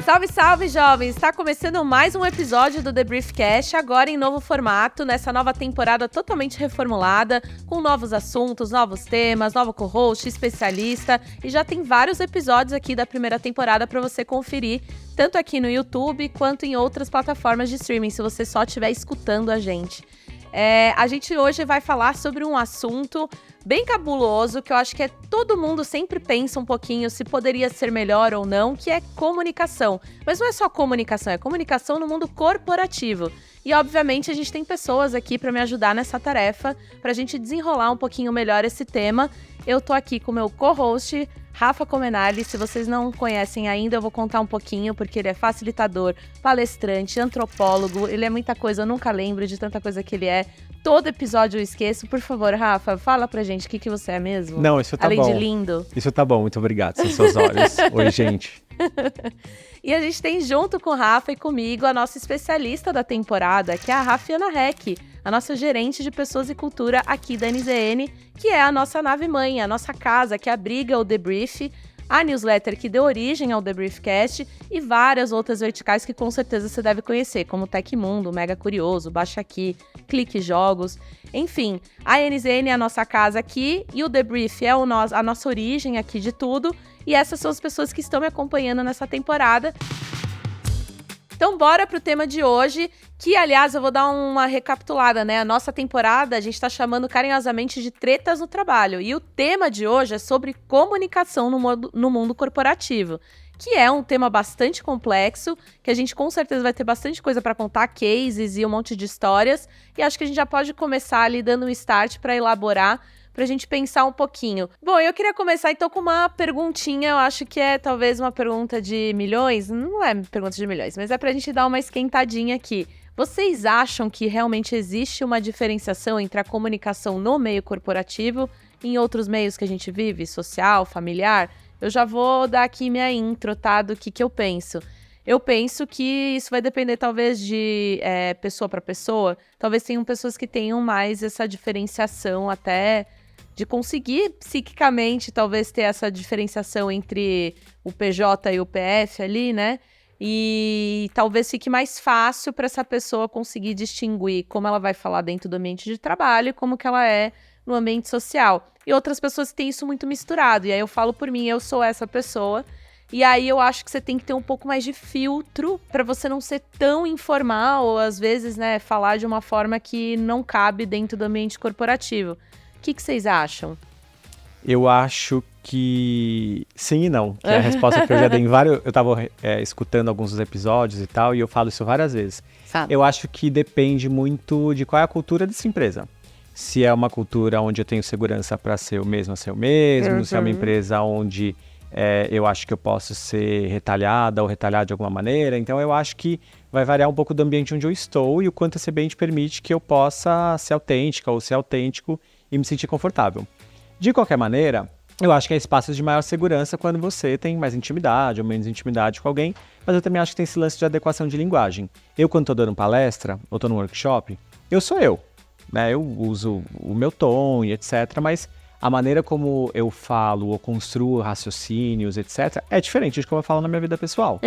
Salve, salve, jovens! Está começando mais um episódio do The Briefcast, agora em novo formato, nessa nova temporada totalmente reformulada, com novos assuntos, novos temas, novo co-host, especialista, e já tem vários episódios aqui da primeira temporada para você conferir, tanto aqui no YouTube quanto em outras plataformas de streaming, se você só estiver escutando a gente. A gente hoje vai falar sobre um assunto bem cabuloso, que eu acho que todo mundo sempre pensa um pouquinho se poderia ser melhor ou não, que é comunicação. Mas não é só comunicação, é comunicação no mundo corporativo. E, obviamente, a gente tem pessoas aqui para me ajudar nessa tarefa, para a gente desenrolar um pouquinho melhor esse tema. Eu tô aqui com o meu co-host, Rafa Comenali. Se vocês não conhecem ainda, eu vou contar um pouquinho, porque ele é facilitador, palestrante, antropólogo, ele é muita coisa, eu nunca lembro de tanta coisa que ele é. Todo episódio eu esqueço. Por favor, Rafa, fala pra gente o que você é mesmo. Não, isso tá além bom. Além de lindo. Isso tá bom, muito obrigado, são seus olhos. Oi, gente. E a gente tem junto com o Rafa e comigo a nossa especialista da temporada, que é a Rafiana Heck, a nossa gerente de pessoas e cultura aqui da NZN, que é a nossa nave-mãe, a nossa casa que abriga o The Brief, a newsletter que deu origem ao The Briefcast e várias outras verticais que com certeza você deve conhecer, como Tecmundo, Mega Curioso, Baixa Aqui, Clique Jogos, enfim. A NZN é a nossa casa aqui e o The Brief é a nossa origem aqui de tudo, e essas são as pessoas que estão me acompanhando nessa temporada. Então bora pro tema de hoje, que aliás eu vou dar uma recapitulada, né? A nossa temporada a gente tá chamando carinhosamente de tretas no trabalho, e o tema de hoje é sobre comunicação no mundo corporativo, que é um tema bastante complexo, que a gente com certeza vai ter bastante coisa para contar, cases e um monte de histórias, e acho que a gente já pode começar ali dando um start para elaborar, pra gente pensar um pouquinho. Bom, eu queria começar então com uma perguntinha, eu acho que é talvez uma pergunta de milhões, não é pergunta de milhões, mas é pra gente dar uma esquentadinha aqui. Vocês acham que realmente existe uma diferenciação entre a comunicação no meio corporativo e em outros meios que a gente vive, social, familiar? Eu já vou dar aqui minha intro, tá, do que eu penso. Eu penso que isso vai depender talvez de pessoa para pessoa, talvez tenham pessoas que tenham mais essa diferenciação até de conseguir psiquicamente talvez ter essa diferenciação entre o PJ e o PF ali, né? E talvez fique mais fácil para essa pessoa conseguir distinguir como ela vai falar dentro do ambiente de trabalho e como que ela é no ambiente social. E outras pessoas têm isso muito misturado. E aí eu falo por mim, eu sou essa pessoa. E aí eu acho que você tem que ter um pouco mais de filtro para você não ser tão informal ou às vezes, né, falar de uma forma que não cabe dentro do ambiente corporativo. O que vocês acham? Eu acho que sim e não, que é a resposta que eu já dei em vários... Eu tava escutando alguns dos episódios e tal, e eu falo isso várias vezes. Eu acho que depende muito de qual é a cultura dessa empresa. Se é uma cultura onde eu tenho segurança para ser eu mesmo a ser eu mesmo, se é uma empresa onde eu acho que eu posso ser retalhada ou retalhado de alguma maneira. Então eu acho que vai variar um pouco do ambiente onde eu estou e o quanto esse ambiente permite que eu possa ser autêntica ou ser autêntico e me sentir confortável. De qualquer maneira, eu acho que há espaços de maior segurança quando você tem mais intimidade ou menos intimidade com alguém, mas eu também acho que tem esse lance de adequação de linguagem. Eu, quando estou dando palestra ou estou num workshop, eu sou eu, né? Eu uso o meu tom e etc., mas a maneira como eu falo ou construo raciocínios, etc., é diferente de como eu falo na minha vida pessoal.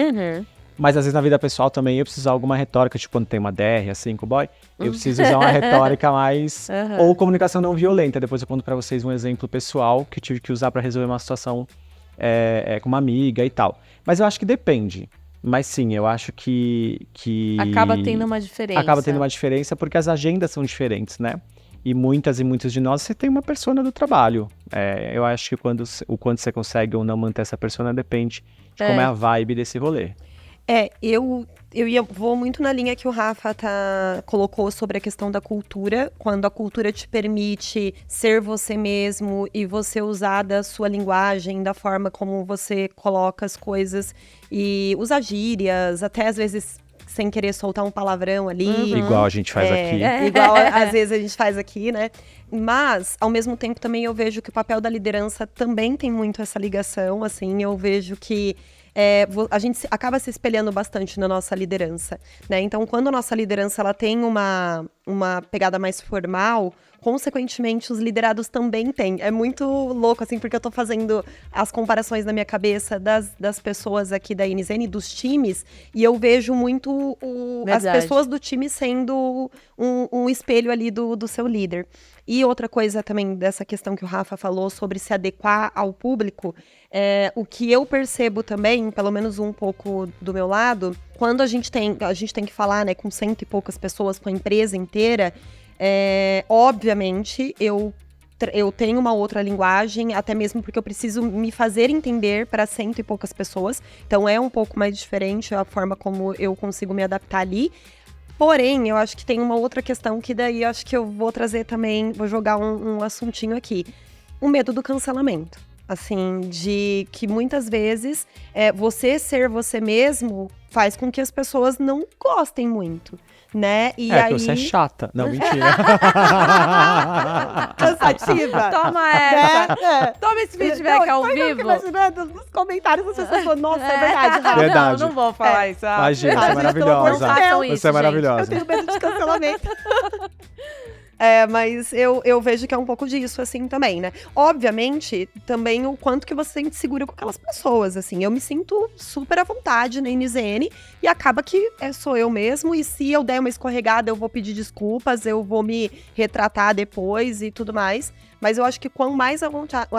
Mas às vezes na vida pessoal também eu preciso usar alguma retórica, tipo quando tem uma DR, assim, com o boy, eu preciso usar uma retórica mais... Ou comunicação não violenta. Depois eu conto pra vocês um exemplo pessoal que eu tive que usar pra resolver uma situação com uma amiga e tal. Mas eu acho que depende. Mas sim, eu acho que... Acaba tendo uma diferença. Acaba tendo uma diferença porque as agendas são diferentes, né? E muitas e muitos de nós, você tem uma persona do trabalho. Eu acho que o quanto você consegue ou não manter essa persona depende de como é a vibe desse rolê. Eu vou muito na linha que o Rafa colocou sobre a questão da cultura. Quando a cultura te permite ser você mesmo e você usar da sua linguagem, da forma como você coloca as coisas e usa gírias, até às vezes sem querer soltar um palavrão ali. Igual a gente faz aqui. Igual às vezes a gente faz aqui, né? Mas, ao mesmo tempo, também eu vejo que o papel da liderança também tem muito essa ligação, assim. Eu vejo que a gente acaba se espelhando bastante na nossa liderança, né? Então, quando a nossa liderança ela tem uma pegada mais formal, consequentemente, os liderados também têm. É muito louco, assim, porque eu tô fazendo as comparações na minha cabeça das pessoas aqui da NZN, dos times, e eu vejo muito as pessoas do time sendo um espelho ali do seu líder. E outra coisa também dessa questão que o Rafa falou sobre se adequar ao público, o que eu percebo também, pelo menos um pouco do meu lado, quando a gente tem que falar, né, com 100 e poucas pessoas, com a empresa inteira, obviamente, eu tenho uma outra linguagem, até mesmo porque eu preciso me fazer entender para 100 e poucas pessoas. Então, é um pouco mais diferente a forma como eu consigo me adaptar ali. Porém, eu acho que tem uma outra questão que daí eu acho que eu vou trazer também, vou jogar um assuntinho aqui. O medo do cancelamento. Assim, de que muitas vezes você ser você mesmo faz com que as pessoas não gostem muito, né? E aí... você é chata. Não, mentira. Cansativa. Toma essa. Toma esse feedback ao vivo. Imaginando nos comentários as pessoas falam, nossa, é verdade, Rafa. Verdade. Não vou falar isso. Imagina, você é maravilhosa. Não façam isso, você é maravilhosa. Eu tenho medo de cancelamento. Mas eu vejo que é um pouco disso, assim, também, né? Obviamente, também o quanto que você se sente segura com aquelas pessoas, assim. Eu me sinto super à vontade na NZN e acaba que sou eu mesmo. E se eu der uma escorregada, eu vou pedir desculpas, eu vou me retratar depois e tudo mais. Mas eu acho que quanto mais à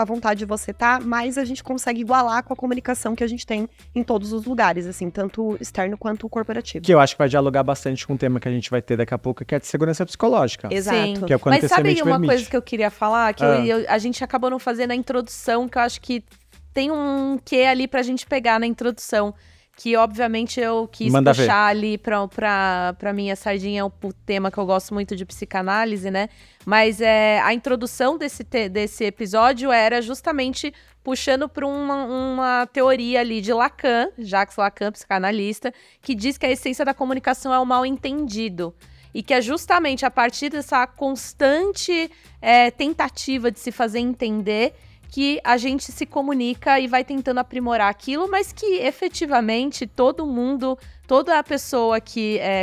vontade você tá, mais a gente consegue igualar com a comunicação que a gente tem em todos os lugares, assim, tanto externo quanto corporativo. Que eu acho que vai dialogar bastante com o tema que a gente vai ter daqui a pouco, que é de segurança psicológica. Exato. Que é quando Mas sabe uma permite. coisa que eu queria falar? Que a gente acabou não fazendo a introdução, que eu acho que tem um quê ali pra gente pegar na introdução. Que, obviamente, eu quis puxar ali pra minha sardinha o tema que eu gosto muito de psicanálise, né? Mas a introdução desse episódio era justamente puxando para uma teoria ali de Lacan, Jacques Lacan, psicanalista, que diz que a essência da comunicação é o mal-entendido. E que é justamente a partir dessa constante tentativa de se fazer entender que a gente se comunica e vai tentando aprimorar aquilo, mas que efetivamente todo mundo, toda a pessoa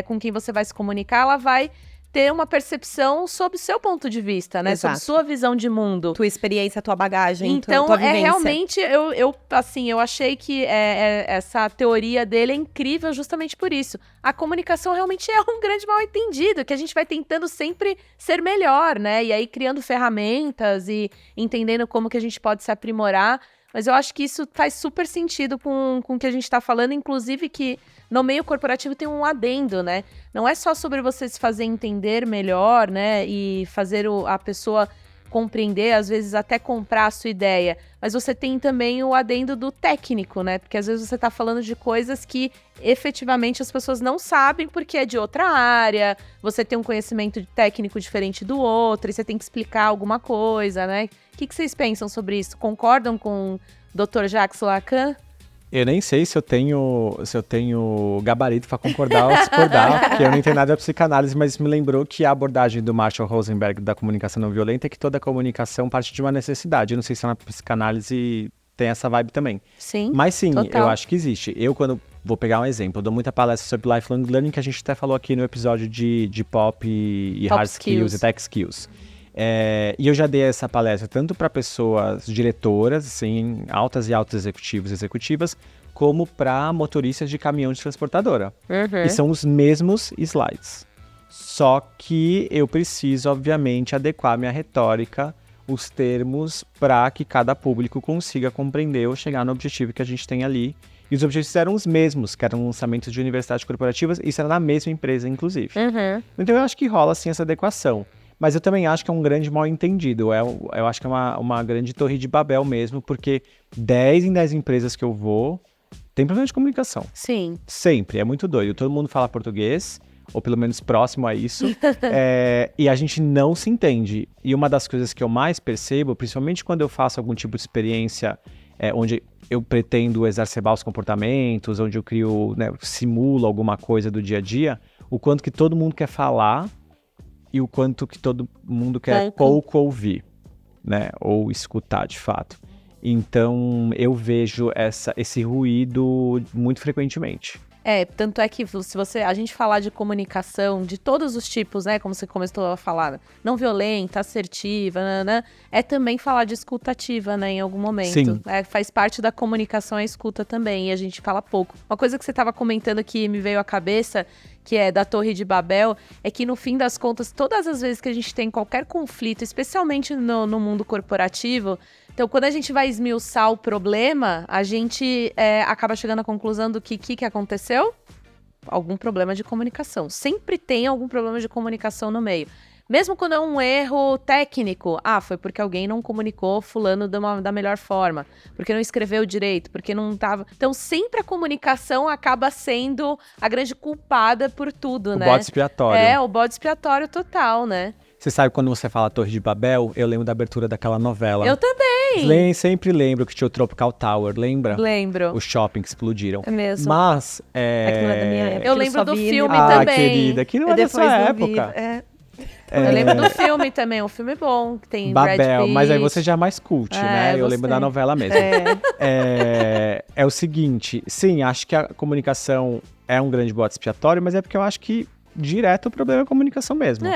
com quem você vai se comunicar, ela vai ter uma percepção sobre o seu ponto de vista, né? Exato. Sobre sua visão de mundo. Tua experiência, tua bagagem, então, tua vivência. Realmente, eu achei que essa teoria dele é incrível justamente por isso. A comunicação realmente é um grande mal-entendido, que a gente vai tentando sempre ser melhor, né? E aí criando ferramentas e entendendo como que a gente pode se aprimorar. Mas eu acho que isso faz super sentido com o que a gente tá falando, inclusive que no meio corporativo tem um adendo, né? Não é só sobre você se fazer entender melhor, né? E fazer a pessoa compreender, às vezes até comprar a sua ideia. Mas você tem também o adendo do técnico, né? Porque às vezes você tá falando de coisas que efetivamente as pessoas não sabem porque é de outra área, você tem um conhecimento técnico diferente do outro, e você tem que explicar alguma coisa, né? O que vocês pensam sobre isso? Concordam com o Dr. Jacques Lacan? Eu nem sei se eu tenho gabarito para concordar ou discordar, porque eu não entendo nada da psicanálise, mas me lembrou que a abordagem do Marshall Rosenberg da comunicação não violenta é que toda comunicação parte de uma necessidade. Eu não sei se na psicanálise tem essa vibe também. Sim, mas sim, total. Eu acho que existe. Eu, quando vou pegar um exemplo, eu dou muita palestra sobre lifelong learning, que a gente até falou aqui no episódio de pop e hard skills e tech skills. E eu já dei essa palestra tanto para pessoas diretoras, assim, altas e altos executivos e executivas, como para motoristas de caminhão de transportadora. Uhum. E são os mesmos slides. Só que eu preciso, obviamente, adequar minha retórica, os termos, para que cada público consiga compreender ou chegar no objetivo que a gente tem ali. E os objetivos eram os mesmos, que eram lançamentos de universidades corporativas, e isso era na mesma empresa, inclusive. Uhum. Então eu acho que rola, assim, essa adequação. Mas eu também acho que é um grande mal-entendido. Eu acho que é uma grande torre de Babel mesmo, porque 10 em 10 empresas que eu vou, tem problema de comunicação. Sim. Sempre. É muito doido. Todo mundo fala português, ou pelo menos próximo a isso, e a gente não se entende. E uma das coisas que eu mais percebo, principalmente quando eu faço algum tipo de experiência onde eu pretendo exacerbar os comportamentos, onde eu crio, né, simulo alguma coisa do dia a dia, o quanto que todo mundo quer falar, e o quanto que todo mundo quer pouco ouvir, né? Ou escutar, de fato. Então, eu vejo esse ruído muito frequentemente. Tanto é que se a gente falar de comunicação de todos os tipos, né, como você começou a falar, não violenta, assertiva, é também falar de escuta ativa, né, em algum momento. Sim. Faz parte da comunicação a escuta também, e a gente fala pouco. Uma coisa que você estava comentando que me veio à cabeça, que é da Torre de Babel, é que no fim das contas, todas as vezes que a gente tem qualquer conflito, especialmente no mundo corporativo, então quando a gente vai esmiuçar o problema, a gente acaba chegando à conclusão do que aconteceu? Algum problema de comunicação. Sempre tem algum problema de comunicação no meio. Mesmo quando é um erro técnico, foi porque alguém não comunicou fulano da melhor forma, porque não escreveu direito, porque não estava... Então, sempre a comunicação acaba sendo a grande culpada por tudo, né? O bode expiatório. O bode expiatório total, né? Você sabe, quando você fala Torre de Babel, eu lembro da abertura daquela novela. Eu também! Sempre lembro que tinha o Tropical Tower, lembra? Lembro. Os shoppings explodiram. É mesmo. Mas... Aquilo é da minha época. Eu lembro do filme também. também. Querida, que não é dessa época. Eu lembro do filme também, um filme bom, que tem Babel, Brad Pitt. mas aí você já é mais cult, né? Eu lembro da novela mesmo. É o seguinte, sim, acho que a comunicação é um grande bode expiatório, mas é porque eu acho que direto o problema é a comunicação mesmo.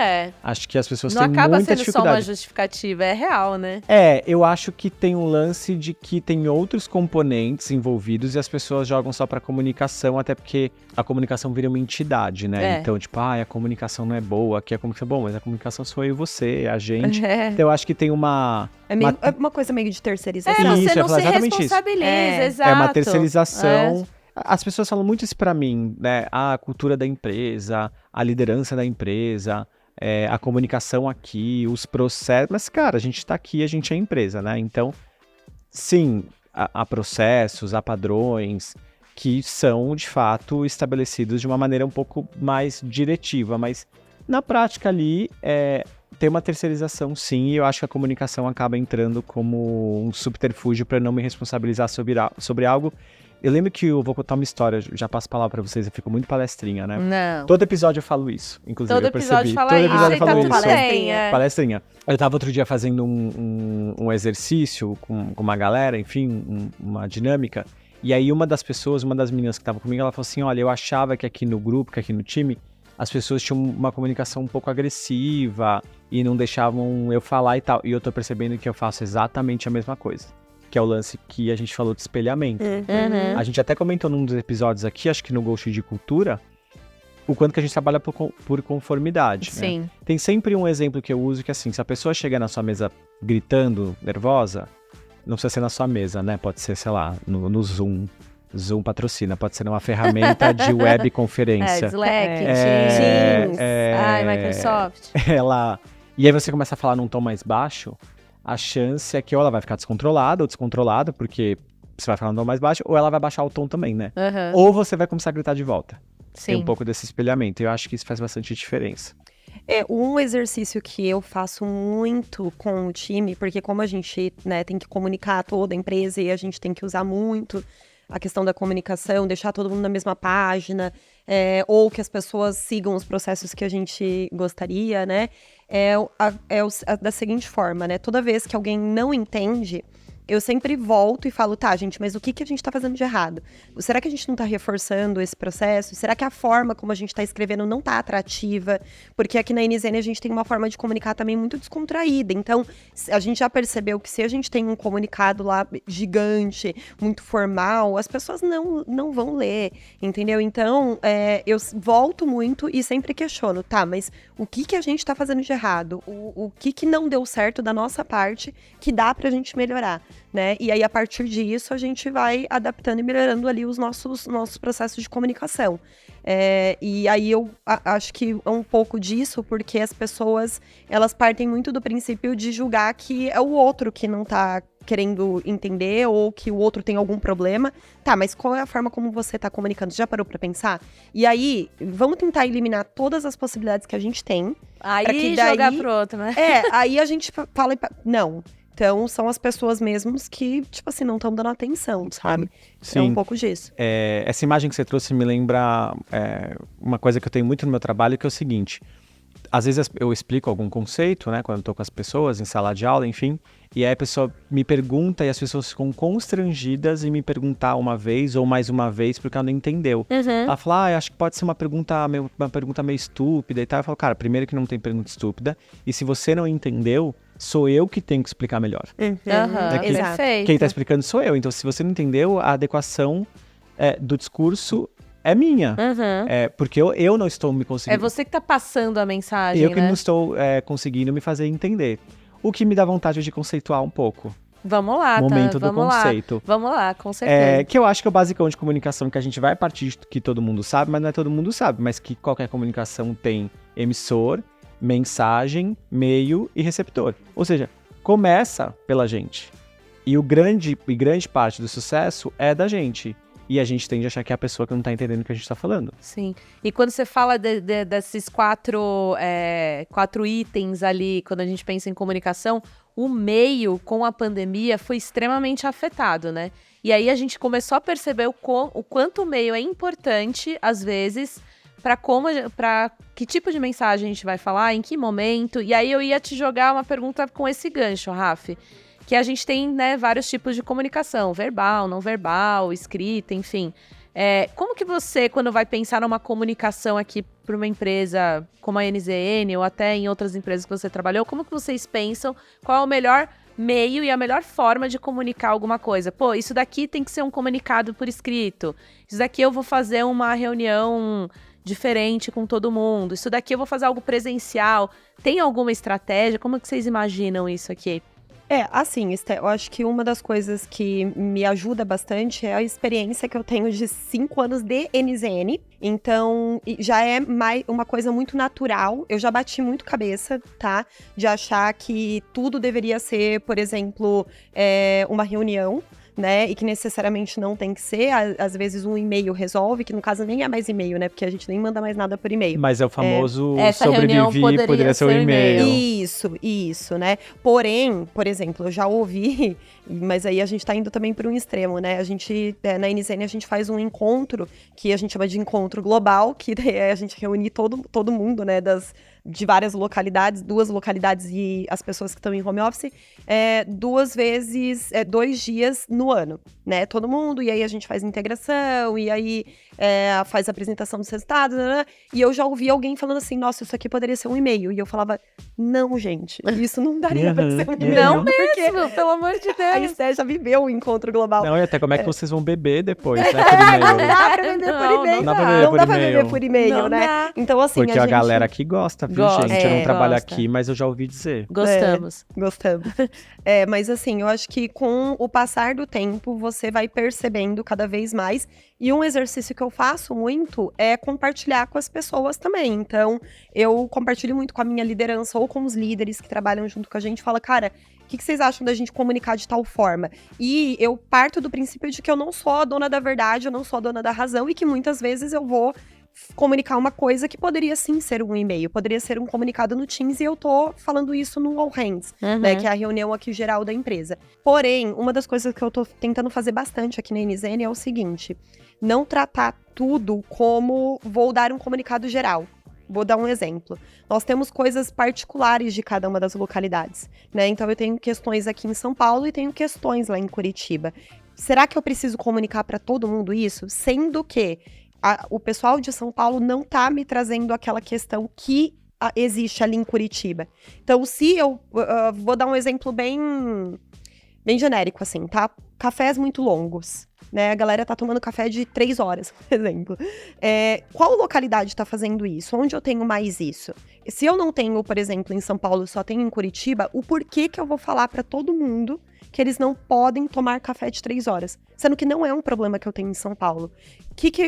Acho que as pessoas têm muita dificuldade. Não acaba sendo só uma justificativa, é real, né? Eu acho que tem um lance de que tem outros componentes envolvidos e as pessoas jogam só pra comunicação, até porque a comunicação vira uma entidade, né? Então, tipo, a comunicação não é boa, aqui a comunicação é bom, mas a comunicação sou eu e você, a gente. Então, eu acho que tem uma... É uma coisa meio de terceirização. Você não se responsabiliza, exato. É uma terceirização... As pessoas falam muito isso pra mim, né? A cultura da empresa, a liderança da empresa, a comunicação aqui, os processos. Mas, cara, a gente tá aqui, a gente é empresa, né? Então, sim, há processos, há padrões que são, de fato, estabelecidos de uma maneira um pouco mais diretiva. Mas, na prática ali, tem uma terceirização, sim, e eu acho que a comunicação acaba entrando como um subterfúgio para não me responsabilizar sobre algo. Eu lembro que eu vou contar uma história, já passo a palavra pra vocês, eu fico muito palestrinha, né? Não. Todo episódio eu falo isso, inclusive. Todo episódio fala isso. Todo episódio eu falo isso. Palestrinha. Eu tava outro dia fazendo um exercício com uma galera, enfim, uma dinâmica, e aí uma das meninas que tava comigo, ela falou assim, olha, eu achava que aqui no grupo, que aqui no time, as pessoas tinham uma comunicação um pouco agressiva e não deixavam eu falar e tal. E eu tô percebendo que eu faço exatamente a mesma coisa. Que é o lance que a gente falou de espelhamento. A gente até comentou num dos episódios aqui, acho que no Ghost de Cultura, o quanto que a gente trabalha por conformidade. Sim. Né? Tem sempre um exemplo que eu uso que, assim, se a pessoa chega na sua mesa gritando, nervosa, não precisa ser na sua mesa, né? Pode ser, sei lá, no Zoom. Zoom patrocina, pode ser uma ferramenta de webconferência. Slack, Teams. Microsoft. E aí você começa a falar num tom mais baixo, a chance é que ou ela vai ficar descontrolada ou descontrolada, porque você vai falar num tom mais baixo, ou ela vai baixar o tom também, né? Ou você vai começar a gritar de volta. Sim. Tem um pouco desse espelhamento. Eu acho que isso faz bastante diferença. Um exercício que eu faço muito com o time, porque como a gente, né, tem que comunicar toda a empresa e a gente tem que usar muito a questão da comunicação, deixar todo mundo na mesma página, ou que as pessoas sigam os processos que a gente gostaria, né? Da seguinte forma, né? Toda vez que alguém não entende, eu sempre volto e falo, tá, gente, mas o que a gente tá fazendo de errado? Será que a gente não tá reforçando esse processo? Será que a forma como a gente tá escrevendo não tá atrativa? Porque aqui na NZN a gente tem uma forma de comunicar também muito descontraída. Então, a gente já percebeu que se a gente tem um comunicado lá gigante, muito formal, as pessoas não vão ler, entendeu? Então, eu volto muito e sempre questiono, tá, mas o que a gente tá fazendo de errado? O que não deu certo da nossa parte que dá pra gente melhorar? Né? E aí, a partir disso, a gente vai adaptando e melhorando ali os nossos processos de comunicação. E aí, eu acho que é um pouco disso, porque as pessoas, elas partem muito do princípio de julgar que é o outro que não tá querendo entender ou que o outro tem algum problema. Tá, mas qual é a forma como você tá comunicando? Você já parou pra pensar? E aí, vamos tentar eliminar todas as possibilidades que a gente tem. Aí, jogar pro outro, né? Aí a gente fala, não. Então, são as pessoas mesmos que, tipo assim, não estão dando atenção, sabe? Sim. É um pouco disso. Essa imagem que você trouxe me lembra uma coisa que eu tenho muito no meu trabalho, que é o seguinte. Às vezes eu explico algum conceito, né? Quando eu tô com as pessoas, em sala de aula, enfim. E aí a pessoa me pergunta e as pessoas ficam constrangidas em me perguntar uma vez ou mais uma vez porque ela não entendeu. Ela fala, acho que pode ser uma pergunta meio estúpida e tal. Eu falo, cara, primeiro que não tem pergunta estúpida. E se você não entendeu, sou eu que tenho que explicar melhor. Perfeito. Quem tá explicando sou eu. Então, se você não entendeu, a adequação do discurso é minha. Porque eu não estou me conseguindo... É você que tá passando a mensagem, Eu que não estou conseguindo me fazer entender. O que me dá vontade de conceituar um pouco. Vamos lá, Momento do conceito. Vamos lá, com certeza. Que eu acho que é o basicão de comunicação que a gente vai partir de que todo mundo sabe, mas não é todo mundo sabe. Mas que qualquer comunicação tem emissor, mensagem, meio e receptor. Ou seja, começa pela gente. E grande parte do sucesso é da gente. E a gente tende a achar que é a pessoa que não tá entendendo o que a gente tá falando. Sim. E quando você fala desses quatro itens ali, quando a gente pensa em comunicação, o meio com a pandemia foi extremamente afetado, né? E aí a gente começou a perceber o quanto o meio é importante, às vezes, para que tipo de mensagem a gente vai falar, em que momento. E aí eu ia te jogar uma pergunta com esse gancho, Raf. Que a gente tem, né, vários tipos de comunicação, verbal, não verbal, escrita, enfim. Como que você, quando vai pensar numa comunicação aqui para uma empresa como a NZN ou até em outras empresas que você trabalhou, como que vocês pensam qual é o melhor meio e a melhor forma de comunicar alguma coisa? Pô, isso daqui tem que ser um comunicado por escrito. Isso daqui eu vou fazer uma reunião diferente com todo mundo. Isso daqui eu vou fazer algo presencial. Tem alguma estratégia? Como que vocês imaginam isso aqui? Assim, eu acho que uma das coisas que me ajuda bastante é a experiência que eu tenho de 5 anos de NZN. Então, já é uma coisa muito natural. Eu já bati muito cabeça, tá? De achar que tudo deveria ser, por exemplo, uma reunião, né, e que necessariamente não tem que ser, às vezes um e-mail resolve, que no caso nem é mais e-mail, né, porque a gente nem manda mais nada por e-mail. Mas é o famoso sobrevivi, poderia ser um e-mail. Isso, né, porém, por exemplo, eu já ouvi, mas aí a gente tá indo também para um extremo, né, a gente, na NZN a gente faz um encontro, que a gente chama de encontro global, que a gente reúne todo mundo, né, de várias localidades, 2 localidades e as pessoas que estão em home office, 2 dias no ano, né? Todo mundo, e aí a gente faz integração, e aí faz a apresentação dos resultados, né? E eu já ouvi alguém falando assim, nossa, isso aqui poderia ser um e-mail. E eu falava, não, gente, isso não daria pra ser um e-mail. Não mesmo, pelo amor de Deus. A Esté já viveu um encontro global. Não, e até como é que vocês vão beber depois, né, por e-mail? Não dá pra beber por e-mail. Não dá pra beber por e-mail, né? Dá. Então, assim, porque a galera aqui gosta, viu, gente? Eu não trabalho aqui, mas eu já ouvi dizer. Gostamos. Gostamos. Mas assim, eu acho que com o passar do tempo, você vai percebendo cada vez mais. E um exercício que eu faço muito é compartilhar com as pessoas também. Então, eu compartilho muito com a minha liderança ou com os líderes que trabalham junto com a gente. Fala, cara, o que vocês acham da gente comunicar de tal forma? E eu parto do princípio de que eu não sou a dona da verdade, eu não sou a dona da razão e que muitas vezes eu vou comunicar uma coisa que poderia sim ser um e-mail, poderia ser um comunicado no Teams e eu tô falando isso no All Hands, né, que é a reunião aqui geral da empresa. Porém, uma das coisas que eu tô tentando fazer bastante aqui na NZN é o seguinte, não tratar tudo como vou dar um comunicado geral. Vou dar um exemplo. Nós temos coisas particulares de cada uma das localidades, né? Então eu tenho questões aqui em São Paulo e tenho questões lá em Curitiba. Será que eu preciso comunicar para todo mundo isso? Sendo que o pessoal de São Paulo não tá me trazendo aquela questão que existe ali em Curitiba. Então, se eu vou dar um exemplo bem genérico, assim, tá? Cafés muito longos, né? A galera tá tomando café de 3 horas, por exemplo. Qual localidade tá fazendo isso? Onde eu tenho mais isso? Se eu não tenho, por exemplo, em São Paulo, só tenho em Curitiba, o porquê que eu vou falar para todo mundo que eles não podem tomar café de 3 horas? Sendo que não é um problema que eu tenho em São Paulo.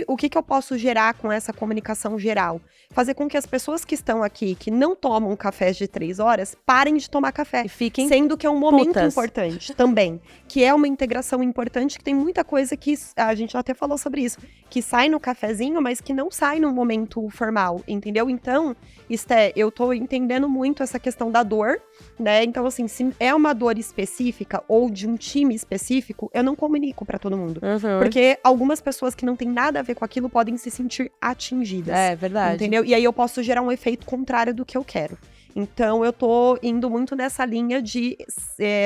O que eu posso gerar com essa comunicação geral? Fazer com que as pessoas que estão aqui, que não tomam cafés de 3 horas, parem de tomar café. E fiquem sendo que é um momento putas. Importante também. Que é uma integração importante, que tem muita coisa que, a gente até falou sobre isso, que sai no cafezinho, mas que não sai num momento formal, entendeu? Então, Esté, eu tô entendendo muito essa questão da dor, né? Então, assim, se é uma dor específica ou de um time específico, eu não comunico pra todo mundo. Porque algumas pessoas que não têm nada a ver com aquilo podem se sentir atingidas. É verdade. Entendeu? E aí eu posso gerar um efeito contrário do que eu quero. Então, eu tô indo muito nessa linha de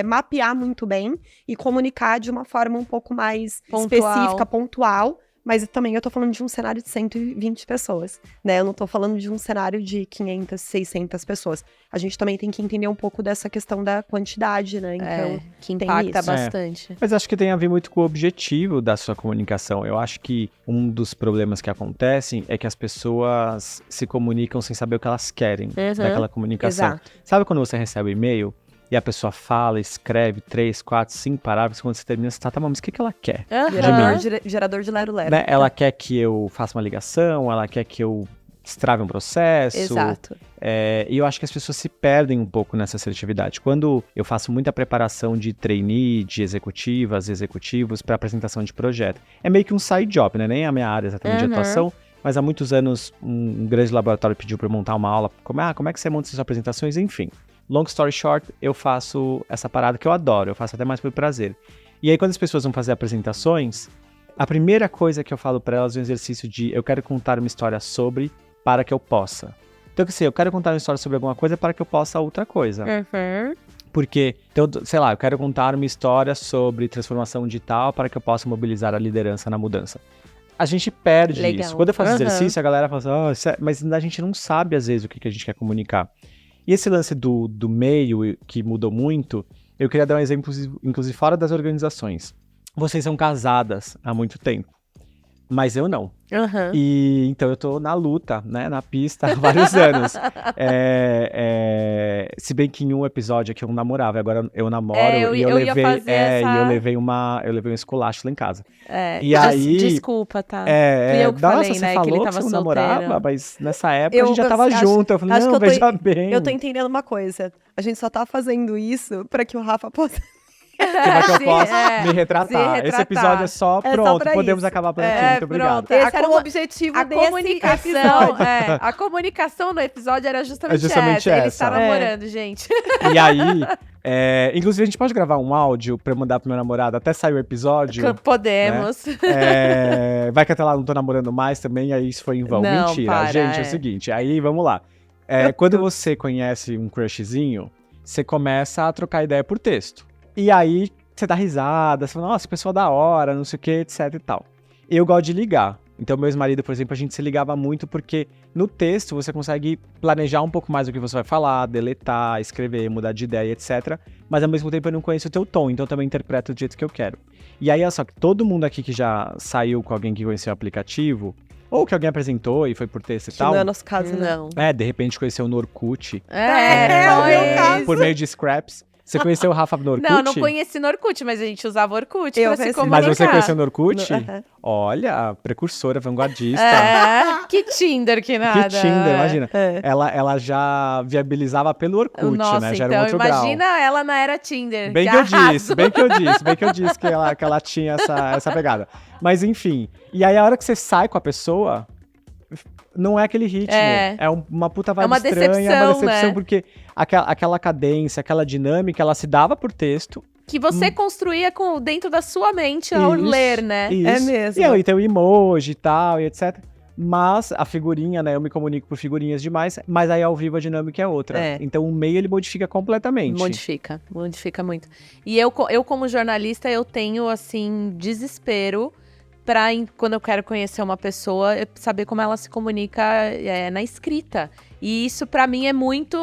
mapear muito bem e comunicar de uma forma um pouco mais específica, pontual. Mas também eu tô falando de um cenário de 120 pessoas, né? Eu não tô falando de um cenário de 500, 600 pessoas. A gente também tem que entender um pouco dessa questão da quantidade, né? Então, que impacta bastante. Mas acho que tem a ver muito com o objetivo da sua comunicação. Eu acho que um dos problemas que acontecem é que as pessoas se comunicam sem saber o que elas querem daquela comunicação. Exato. Sabe quando você recebe um e-mail e a pessoa fala, escreve 3, 4, 5 parágrafos, quando você termina, você tá, mas o que ela quer? Gerador de lero-lero. Né? Ela quer que eu faça uma ligação, ela quer que eu destrave um processo. Exato. E eu acho que as pessoas se perdem um pouco nessa assertividade. Quando eu faço muita preparação de trainee, de executivos para apresentação de projeto, é meio que um side job, né? Nem a minha área exatamente de atuação, mas há muitos anos um grande laboratório pediu para eu montar uma aula. Como é que você monta suas apresentações? Enfim. Long story short, eu faço essa parada que eu adoro, eu faço até mais por prazer. E aí, quando as pessoas vão fazer apresentações, a primeira coisa que eu falo para elas é um exercício de eu quero contar uma história sobre para que eu possa. Então, assim, eu quero contar uma história sobre alguma coisa para que eu possa outra coisa. Porque, então, sei lá, eu quero contar uma história sobre transformação digital para que eu possa mobilizar a liderança na mudança. A gente perde isso. Quando eu faço exercício, a galera fala assim, mas a gente não sabe, às vezes, o que a gente quer comunicar. E esse lance do meio, que mudou muito, eu queria dar um exemplo, inclusive fora das organizações. Vocês são casadas há muito tempo, mas eu não. E então eu tô na luta, né, na pista há vários anos. Se bem que em um episódio aqui eu não namorava, agora eu namoro e eu levei um esculacho lá em casa. E aí, desculpa, tá? Eu que falei, você né, falou que ele tava você não solteiro. namorava, mas nessa época a gente já tava junto. Eu falei, não, veja bem. Eu tô entendendo uma coisa. A gente só tá fazendo isso pra que o Rafa possa... Para que eu possa me retratar. Esse episódio é só pronto, podemos isso. Acabar por aqui, muito obrigado. Esse era o objetivo desse comunicação. A comunicação no episódio era justamente essa. Ele está namorando, gente. E aí, inclusive a gente pode gravar um áudio pra eu mandar pro meu namorado até sair o episódio? Podemos. Né? Vai que até lá não tô namorando mais também, aí isso foi em vão. Não, mentira, gente, é o seguinte, aí vamos lá. Quando você conhece um crushzinho, você começa a trocar ideia por texto. E aí, você dá risada, você fala, nossa, pessoa da hora, não sei o que, etc e tal. Eu gosto de ligar. Então, meu ex-marido, por exemplo, a gente se ligava muito porque no texto você consegue planejar um pouco mais o que você vai falar, deletar, escrever, mudar de ideia, etc. Mas, ao mesmo tempo, eu não conheço o teu tom, então eu também interpreto do jeito que eu quero. E aí, olha só, que todo mundo aqui que já saiu com alguém que conheceu o aplicativo, ou que alguém apresentou e foi por texto e tal. Não é nosso caso, não. De repente conheceu no Orkut. O meu caso. Por meio de scraps. Você conheceu o Rafa no Orkut? Não conheci no Orkut, mas a gente usava Orkut pra se comunicar. Mas você conheceu no Orkut? Olha, precursora, vanguardista. Que Tinder, que nada. Que Tinder, imagina. Ela já viabilizava pelo Orkut, né? Já era um outro grau. Imagina ela na era Tinder. Bem que eu disse que ela tinha essa pegada. Mas enfim, e aí a hora que você sai com a pessoa... Não é aquele ritmo, é uma puta vibe estranha, é uma decepção, né? Porque aquela cadência, aquela dinâmica, ela se dava por texto. Que você construía dentro da sua mente ao ler, né? Isso. É mesmo. E aí tem o emoji e tal, e etc. Mas a figurinha, né, eu me comunico por figurinhas demais, mas aí ao vivo a dinâmica é outra. Então o meio, ele modifica completamente. Modifica muito. E eu como jornalista, eu tenho, assim, desespero pra, quando eu quero conhecer uma pessoa, saber como ela se comunica na escrita. E isso, pra mim, é muito